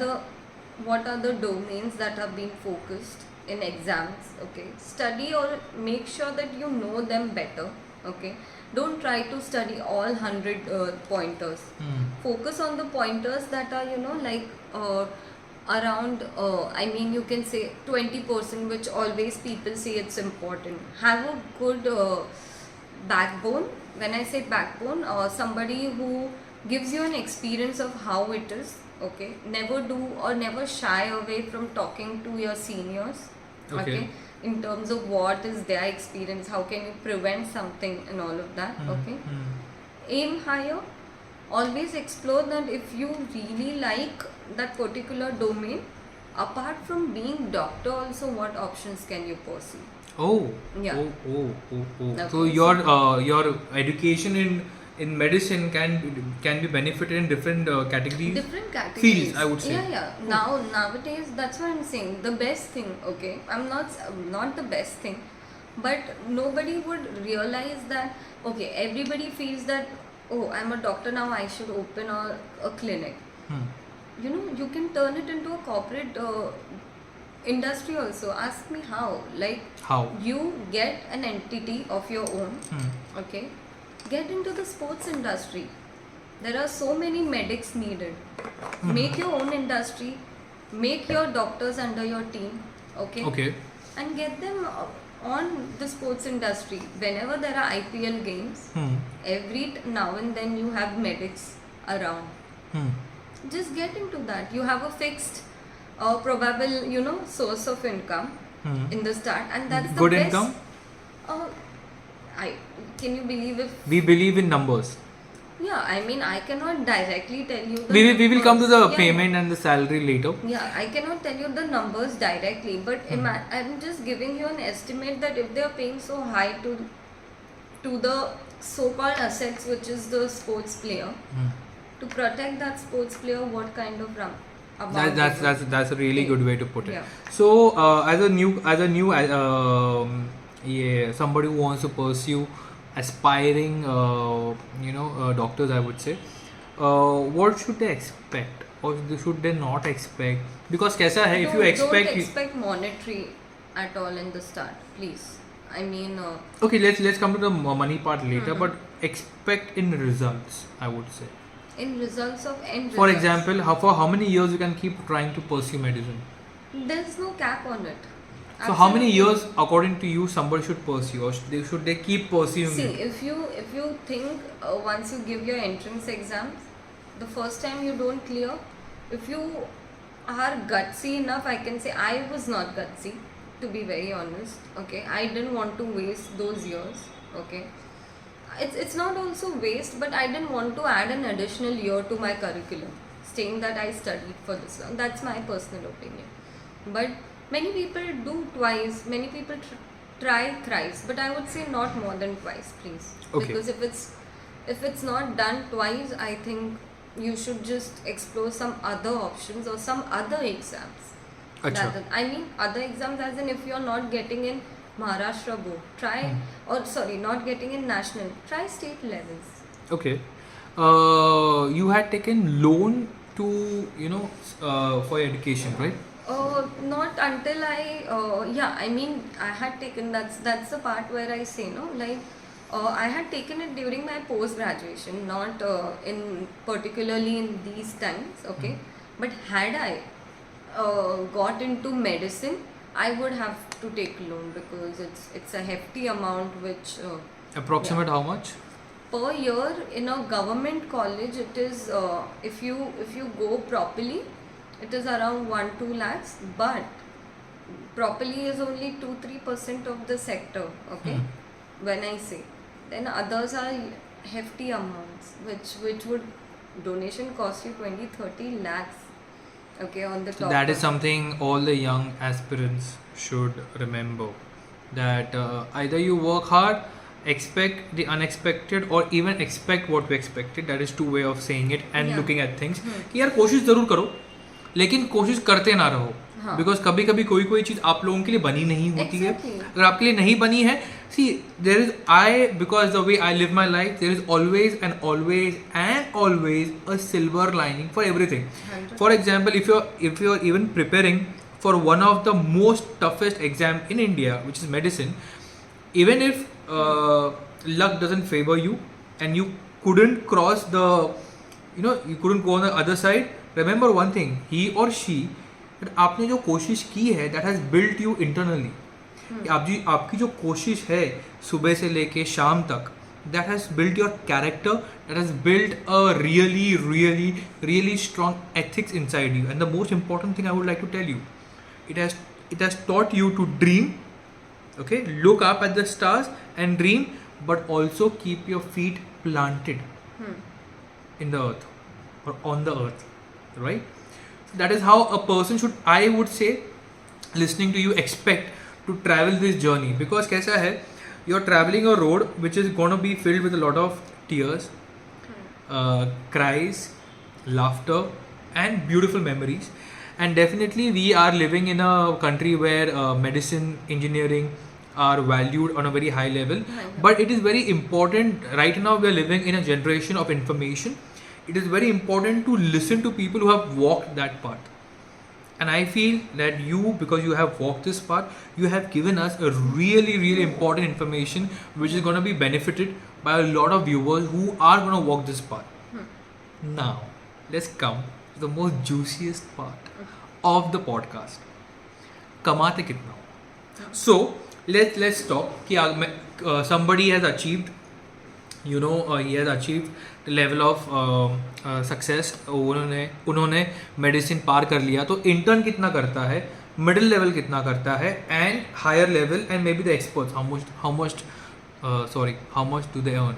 the domains that are being focused in exams. Okay, study or make sure that you know them better. Okay, don't try to study all 100 pointers. Focus on the pointers that are, you know, like around I mean, you can say 20%, which always people say it's important. Have a good backbone. When I say backbone, somebody who gives you an experience of how it is. Okay, never do or never shy away from talking to your seniors. Okay. In terms of what is their experience, how can you prevent something and all of that. Okay, aim higher. Always explore that if you really like that particular domain. Apart from being doctor, also what options can you pursue? Oh. Yeah. Oh. Okay, So your education in medicine can be benefited in different categories. Different categories. Fields, I would say. Yeah. Nowadays, that's what I'm saying. The best thing, okay, I'm not the best thing, but nobody would realize that. Okay, everybody feels that, oh, I'm a doctor now, I should open a clinic. You know, you can turn it into a corporate industry also. Ask me how. Like, How? you get an entity of your own. Okay, get into the sports industry. There are so many medics needed. Make your own industry. Make your doctors under your team. Okay. And get them on the sports industry. Whenever there are IPL games, every now and then you have medics around. Just get into that. You have a fixed probable, you know, source of income in the start, and that's the Good best. income? Can you believe if We believe in numbers. yeah, I mean, I cannot directly tell you the We will come to the numbers. payment and the salary later. Yeah, I cannot tell you the numbers directly, but I'm just giving you an estimate that if they are paying so high to the so-called assets, which is the sports player, to protect that sports player, what kind of amount? That's a really good way to put it. Yeah. So as a new somebody who wants to pursue aspiring doctors, I would say, what should they expect or should they not expect? Because kaisa hai, if you expect don't expect monetary at all in the start, please. I mean, okay, let's come to the money part later, but expect in results, I would say. in results of end For results. example, for how many years you can keep trying to pursue medicine? There's no cap on it. So how many Absolutely. years, according to you, somebody should pursue, or should they keep pursuing See, it? if you think once you give your entrance exams, the first time you don't clear, if you are gutsy enough, I can say I was not gutsy, to be very honest. Okay, I didn't want to waste those years. Okay, it's not also waste, but I didn't want to add an additional year to my curriculum, saying that I studied for this long. That's my personal opinion. But many people do twice, many people try thrice, but I would say not more than twice, please. Okay. Because if it's not done twice, I think you should just explore some other options or some other exams. Acha. I mean other exams, as in if you're not getting in Maharashtra board, try, or sorry, not getting in national, try state levels. Okay. You had taken loan to, for your education, right? Not until I mean, I had taken, that's the part where I say, no, like, I had taken it during my post graduation, not in particularly in these times, okay. But had I got into medicine, I would have to take loan, because it's a hefty amount, which Approximate how much? per year in a government college, it is if you go properly, it is around 1-2 lakhs, but properly is only 2-3% of the sector, okay. When I say, then others are hefty amounts, which would donation cost you 20-30 lakhs, okay, on the top. That is of- something all the young aspirants should remember. That either you work hard, expect the unexpected, or even expect what we expected. That is two way of saying it and Yeah. looking at things. कि यार कोशिश ज़रूर करो, लेकिन कोशिश करते ना रहो. हाँ. बिकॉज कभी कभी कोई चीज़ आप लोगों के लिए बनी नहीं होती Exactly. है. अगर आपके लिए नहीं बनी है, see there is I because the way I live my life, there is always and always a silver lining for everything. 100%. For example, if you are even preparing for one of the most toughest exam in India, which is medicine, even if luck doesn't favor you and you couldn't cross the, you couldn't go on the other side, remember one thing, he or she, that आपने जो कोशिश की है, that has built you internally. आपकी जो कोशिश है सुबह से लेके शाम तक, that has built your character, that has built a really strong ethics inside you. And the most important thing I would like to tell you, it has taught you to dream, okay, look up at the stars and dream, but also keep your feet planted in the earth or on the earth, right? So that is how a person should, I would say, listening to you, expect to travel this journey. Because kaisa hai, you're traveling a road which is going to be filled with a lot of tears, cries, laughter, and beautiful memories. And definitely we are living in a country where medicine, engineering are valued on a very high level. But it is very important, right now we are living in a generation of information. It is very important to listen to people who have walked that path. And I feel that you, because you have walked this path, you have given us a really important information which is going to be benefited by a lot of viewers who are going to walk this path. Now, let's come to the most juiciest part of the podcast. Kamate kitna ho? So, let's talk कि somebody has achieved, he has achieved the level of success. उन्होंने medicine पार कर लिया, तो intern कितना करता है, middle level कितना करता है, and higher level, and maybe the experts, how much do they earn?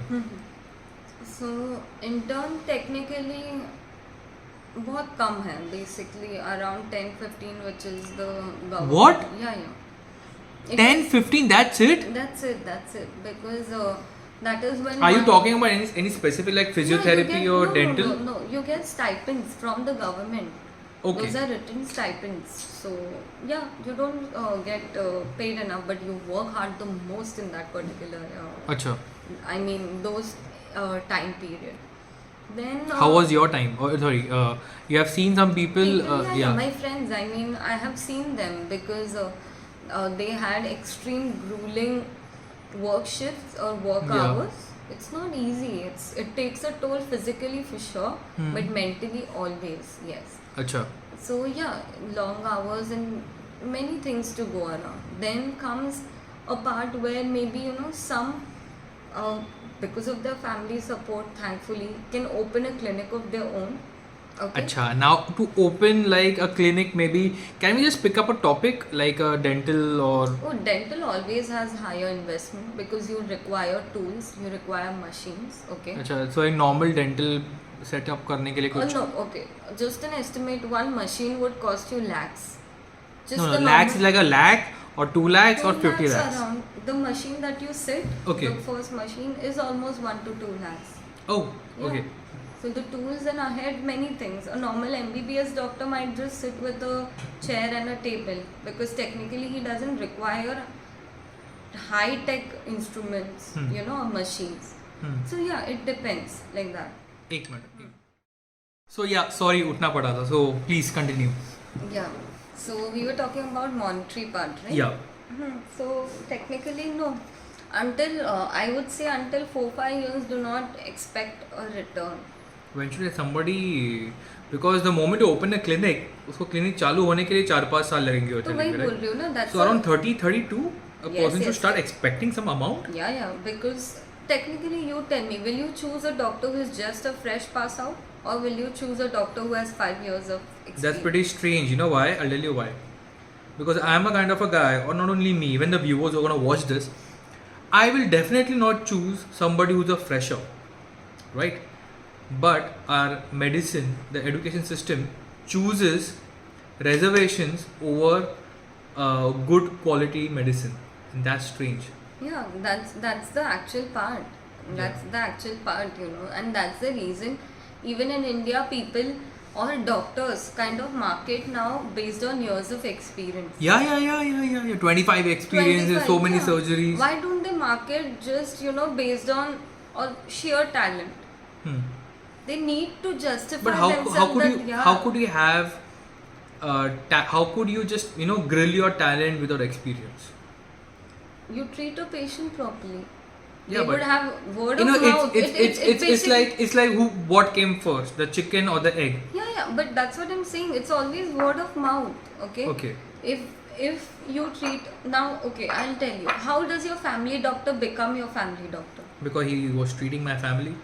So intern technically बहुत कम है, basically around 10-15, which is the government. What? Yeah. It 10-15, that's it? That's it, because that is when. Are you talking about any specific like physiotherapy or dental? No, you get stipends from the government. Okay. Those are written stipends. So yeah, you don't get paid enough, but you work hard the most in that particular. Acha. I mean those time period. Then How was your time? Oh, sorry, you have seen some people. yeah, my friends. I mean, I have seen them because they had extreme grueling work shifts or work Yeah. hours. It's not easy. It takes a toll physically for sure, but mentally always, yes. Acha. So yeah, long hours and many things to go around. Then comes a part where maybe some because of their family support, thankfully, can open a clinic of their own Okay. Acha, now to open like a clinic, maybe can we just pick up a topic like a dental or Oh, dental always has higher investment because you require tools, you require machines. Okay. अच्छा so एक normal dental setup करने के लिए कुछ No, okay. Just an estimate, one machine would cost you lakhs. Just no the lakhs is normal- like a lakh or 2 lakhs or 2 50 lakhs lakhs. around. The machine that you sit, Okay. the first machine is almost 1 to 2 lakhs. Oh, Yeah. okay. So the tools and ahead many things. A normal MBBS doctor might just sit with a chair and a table because technically he doesn't require high tech instruments, or machines. Hmm. So yeah, it depends like that. एक minute. So yeah, sorry उठना पड़ा था. So please continue. Yeah. So we were talking about monetary part, right? Yeah. So technically no. Until I would say until 4-5 years, do not expect a return. Eventually somebody because the moment you open a clinic उसको clinic चालू होने के लिए 4-5 साल लगेंगे तो वही बोल रही हूँ ना. That's So around 30-32 a Yes, person should yes. start expecting some amount. Yeah, because technically you tell me, will you choose a doctor who is just a fresh pass out or will you choose a doctor who has 5 years of experience? That's pretty strange. You know why? I'll tell you why. Because I'm a kind of a guy, or not only me, even the viewers who are going to watch this, I will definitely not choose somebody who's a fresher, right? But our medicine, the education system, chooses reservations over good quality medicine, and that's strange. Yeah, that's the actual part. That's the actual part, and that's the reason even in India people or doctors kind of market now based on years of experience. Yeah. 25 experiences, 25, so many yeah. surgeries. Why don't they market just based on or sheer talent? Hmm. They need to justify But how themselves could that, you yeah, how could you have how could you just grill your talent without experience? you treat a patient properly. Yeah, They but would have word of it's mouth. it's basically- it's like what came first, the chicken or the egg? Yeah, but that's what I'm saying. It's always word of mouth. Okay. Okay. If you treat now, okay, I'll tell you. How does your family doctor become your family doctor? Because he was treating my family.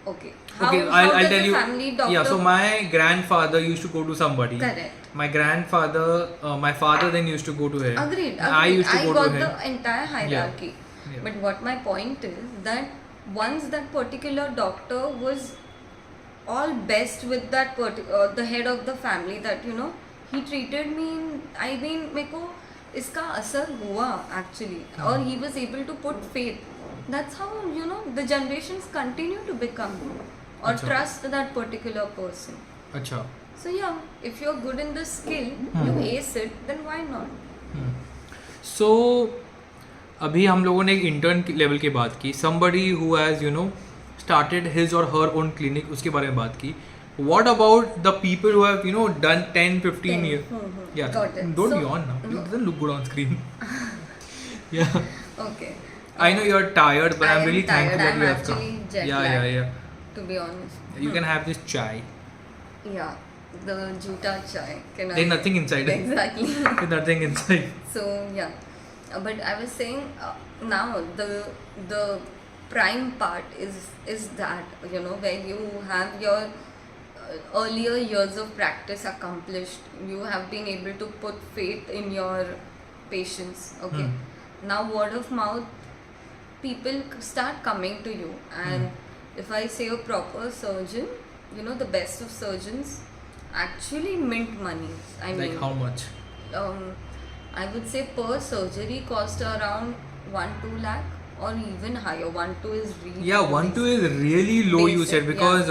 Okay. Okay, how I'll does tell a you. family doctor? Yeah, so my grandfather used to go to somebody. Correct. My grandfather, my father then used to go to him. Agreed. I used to go got to him. the entire hierarchy. Yeah. But what my point is that once that particular doctor was all best with that the head of the family, that he treated me. I mean, मेरे को इसका असर हुआ actually, or he was able to put faith. That's how the generations continue to become or Achha. trust that particular person. अच्छा. So yeah, if you're good in the skill, you ace it, then why not? So अभी हम लोगों ने एक intern level की बात की, somebody who has started his or her own clinic, उसके बारे में बात की. What about the people who have done 10-15 years? Yeah, Got it. don't So- yawn now. It doesn't look good on screen. Yeah, Okay. I know you're tired, but I I'm am really tired. thankful that I'm you have actually come. jet Yeah. lagged. To be honest. You can have this chai. Yeah, the juta chai. Can There's nothing inside. Exactly. There's nothing inside. So yeah, but I was saying now the prime part is that where you have your earlier years of practice accomplished. You have been able to put faith in your patients. Okay. Now word of mouth, people start coming to you, and if I say a proper surgeon, the best of surgeons actually mint money. I Like mean, how much? I would say per surgery cost around 1-2 lakh or even higher. 1-2 is really Yeah, 1-2 is really low. You Basic, said because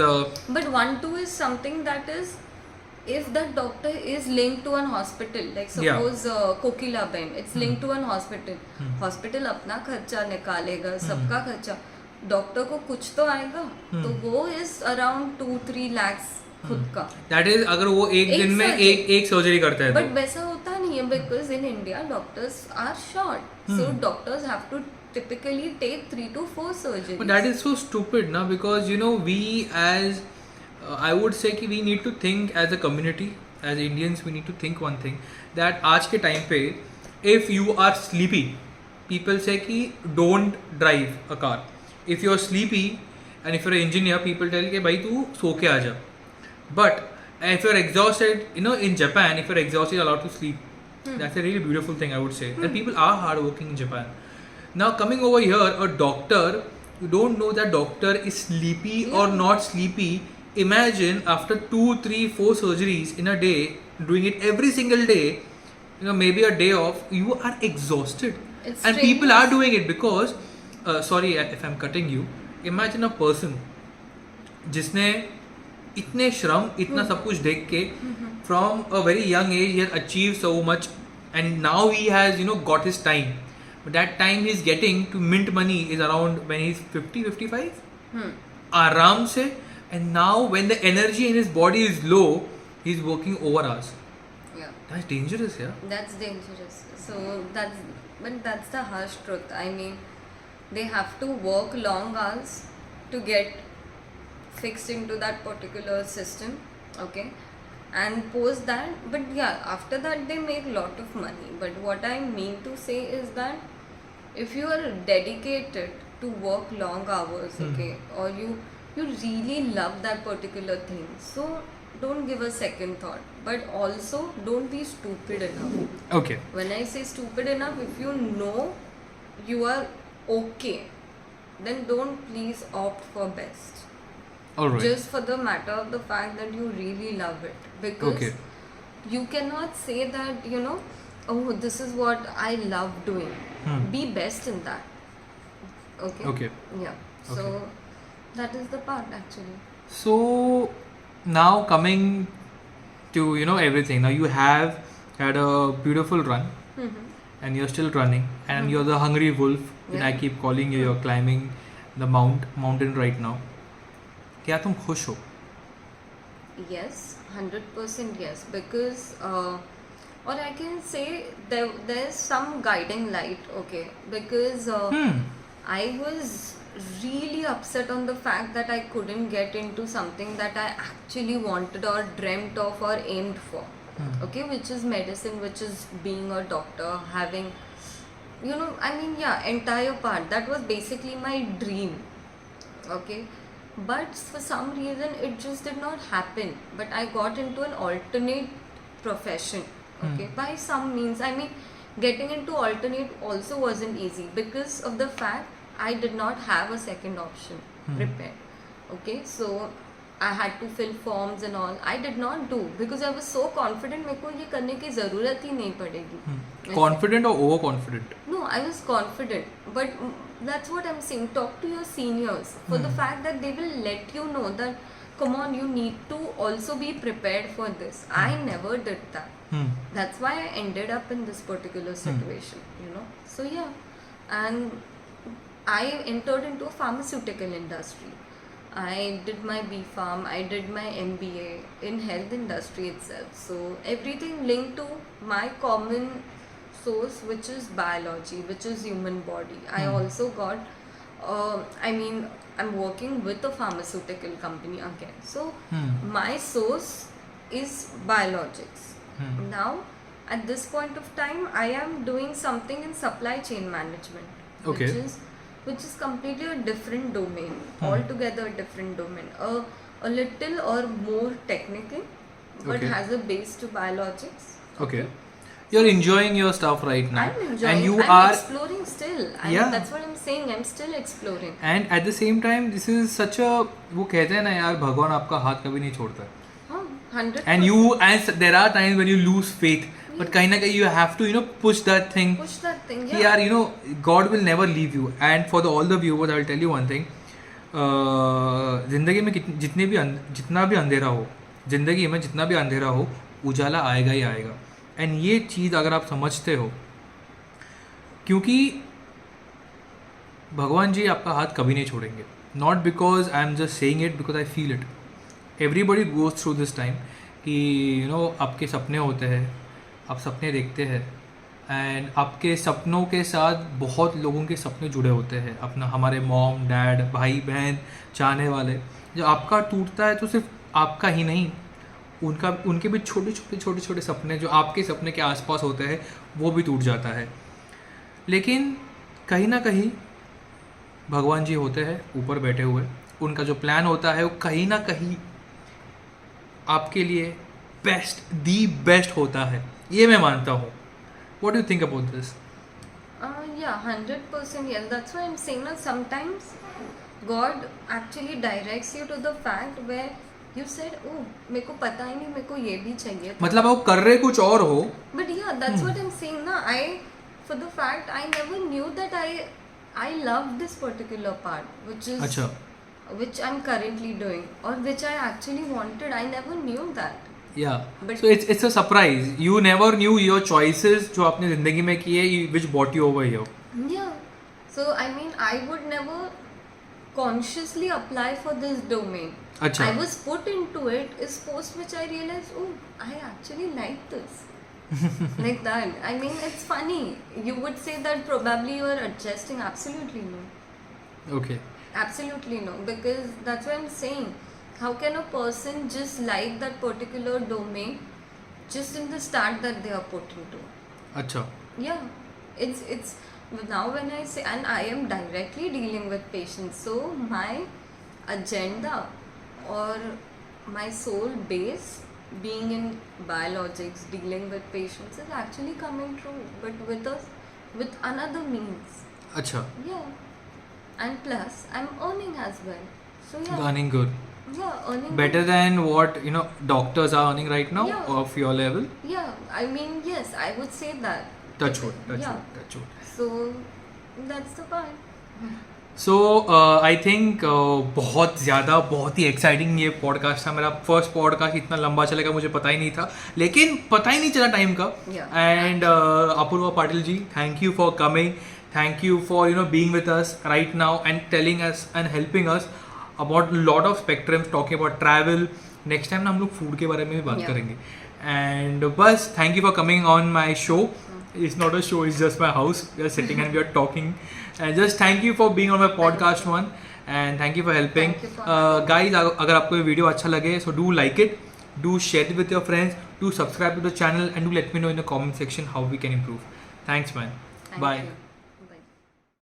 but 1-2 is something that is, if that doctor is linked to an hospital, like Yeah. suppose Kokila Ben, it's linked to an hospital. Hospital अपना खर्चा निकालेगा, सबका खर्चा, doctor को कुछ तो आएगा, तो वो is around 2-3 lakhs खुद का. that is अगर वो एक दिन में एक सर्जरी करता है बट तो. वैसा होता नहीं है because in India doctors are short, so doctors have to typically take 3 to 4 surgeries. But that is so stupid, na? Because we as I would say कि we need to think as a community, as Indians, we need to think one thing, that आज के time पे if you are sleepy, people say कि don't drive a car. If you are sleepy and if you're an engineer, people tell कि भाई तू सो के आ जा. But if you're exhausted, in Japan, if you're exhausted, you're allowed to sleep. That's a really beautiful thing, I would say. And people are hardworking in Japan. Now, coming over here, a doctor, you don't know that doctor is sleepy or not sleepy. Imagine after 2, 3, 4 surgeries in a day, doing it every single day, maybe a day off, you are exhausted. It's And people are strenuous. doing it because, sorry if I'm cutting you, imagine a person जिसने इतने श्रम इतना सब कुछ देख के from a very young age he has achieved so much and now he has got his time, but that time he's getting to mint money is around when he's 50 55 आराम से. And now when the energy in his body is low, he's working over hours. Yeah. That's dangerous. Yeah. That's dangerous. So that's the harsh truth. I mean, they have to work long hours to get fixed into that particular system, okay, and post that. But yeah, after that they make lot of money. But what I mean to say is that if you are dedicated to work long hours, okay, or you really love that particular thing, so don't give a second thought, but also don't be stupid enough. Okay. When I say stupid enough, if you know you are okay, then don't please opt for best. All right. Just for the matter of the fact that you really love it. Because Okay. you cannot say that, oh, this is what I love doing. Be best in that. Okay? Okay. Yeah. So that is the part actually. So now coming to everything. Now you have had a beautiful run, and you're still running, and you're the hungry wolf. And I Yeah. keep calling you. You're climbing the mountain right now. क्या तुम खुश हो? Yes, 100% yes. Because, or I can say there's some guiding light, okay. Because I was really upset on the fact that I couldn't get into something that I actually wanted or dreamt of or aimed for, okay, which is medicine, which is being a doctor, having, entire part. That was basically my dream, okay. But for some reason it just did not happen. But I got into an alternate profession, okay, by some means. I mean, getting into alternate also wasn't easy because of the fact I did not have a second option prepared, okay. So I had to fill forms and all. I did not do because I was so confident मेरे को ये करने की ज़रूरत ही नहीं पड़ेगी. Confident or overconfident? No, I was confident, but that's what I'm saying. Talk to your seniors for the fact that they will let you know that, come on, you need to also be prepared for this. I never did that. That's why I ended up in this particular situation, So yeah, and I entered into a pharmaceutical industry. I did my B.Pharm, I did my MBA in health industry itself. So everything linked to my common source, which is biology, which is human body. I also got, I'm working with a pharmaceutical company again. So my source is biologics. Now, at this point of time, I am doing something in supply chain management, Okay. which is completely a different domain, altogether a different domain, a little or more technical, but Okay. has a base to biologics. Okay. You're enjoying your stuff right now. I'm enjoying. And you I'm are. exploring still. Yeah. That's what I'm saying. I'm still exploring. And at the same time, this is such a. वो कहते हैं ना यार, भगवान आपका हाथ कभी नहीं छोड़ता है. 100%. And there are times when you lose faith, but कहीं ना कहीं you have to push that thing. Push that thing. कि Yeah. यार God will never leave you. And for all the viewers, I will tell you one thing. जिंदगी में जितना भी अंधेरा हो, जिंदगी में जितना भी अंधेरा हो, उजाला आएगा ही आएगा. एंड ये चीज़ अगर आप समझते हो, क्योंकि भगवान जी आपका हाथ कभी नहीं छोड़ेंगे. Not because I am just saying it, because I feel it. Everybody goes through this time कि आपके सपने होते हैं, आप सपने देखते हैं, एंड आपके सपनों के साथ बहुत लोगों के सपने जुड़े होते हैं. अपना हमारे मॉम डैड भाई बहन चाहने वाले. जब आपका टूटता है तो सिर्फ आपका ही नहीं, उनके भी छोटे सपने जो आपके सपने के आसपास होते हैं वो भी टूट जाता है. लेकिन कहीं ना कहीं भगवान जी होते हैं ऊपर बैठे हुए. उनका जो प्लान होता है वो कहीं ना कहीं आपके लिए दी बेस्ट होता है, ये मैं मानता हूँ. What do you think about this? Yeah, 100%. Yes, that's why I'm saying that sometimes God actually directs you to the fact where you said, "Oh, मेरे को पता ही नहीं, मेरे को ये भी चाहिए." मतलब आप कर रहे कुछ और हो. But yeah, that's what I'm saying. Na, for the fact, I never knew that I loved this particular part, अच्छा. which I'm currently doing, or which I actually wanted. I never knew that. Yeah. But- So it's a surprise. You never knew your choices जो आपने जिंदगी में किए, which brought you over here. Yeah. So I mean, I would never consciously apply for this domain. अच्छा. I was put into it. Is post which I realized, oh, I actually like this. Like that. I mean, it's funny. You would say that probably you are adjusting. Absolutely no. Okay. Absolutely no. Because that's what I'm saying. How can a person just like that particular domain just in the start that they are put into? अच्छा. Yeah, it's now when I say, and I am directly dealing with patients, so my agenda or my sole base being in biologics, dealing with patients is actually coming true, but with another means. अच्छा. Yeah, and plus I'm earning as well. So yeah, Earning good. yeah, earning Better than what doctors are earning right now Yeah. of your level. Yeah, I mean, yes, I would say that. Touch wood. Yeah. Touch wood. So that's the part. So I think बहुत ही exciting ये podcast था. मेरा first podcast इतना लंबा चलेगा मुझे पता ही नहीं था, लेकिन पता ही नहीं चला टाइम का. Yeah. And Apoorva Patil ji, thank you for coming, thank you for being with us right now and telling us and helping us about lot of spectrums, talking about travel. Next time ना हम लोग फूड के बारे में भी बात Yeah. करेंगे. And बस thank you for coming on my show. It's not a show, it's just my house. We are sitting and we are talking. And just thank you for being on my podcast one. And thank you for helping. Thank you for Guys, अगर आपको ये video अच्छा लगे, so do like it, do share it with your friends, do subscribe to the channel and do let me know in the comment section how we can improve. Thanks man. Thank Bye. you.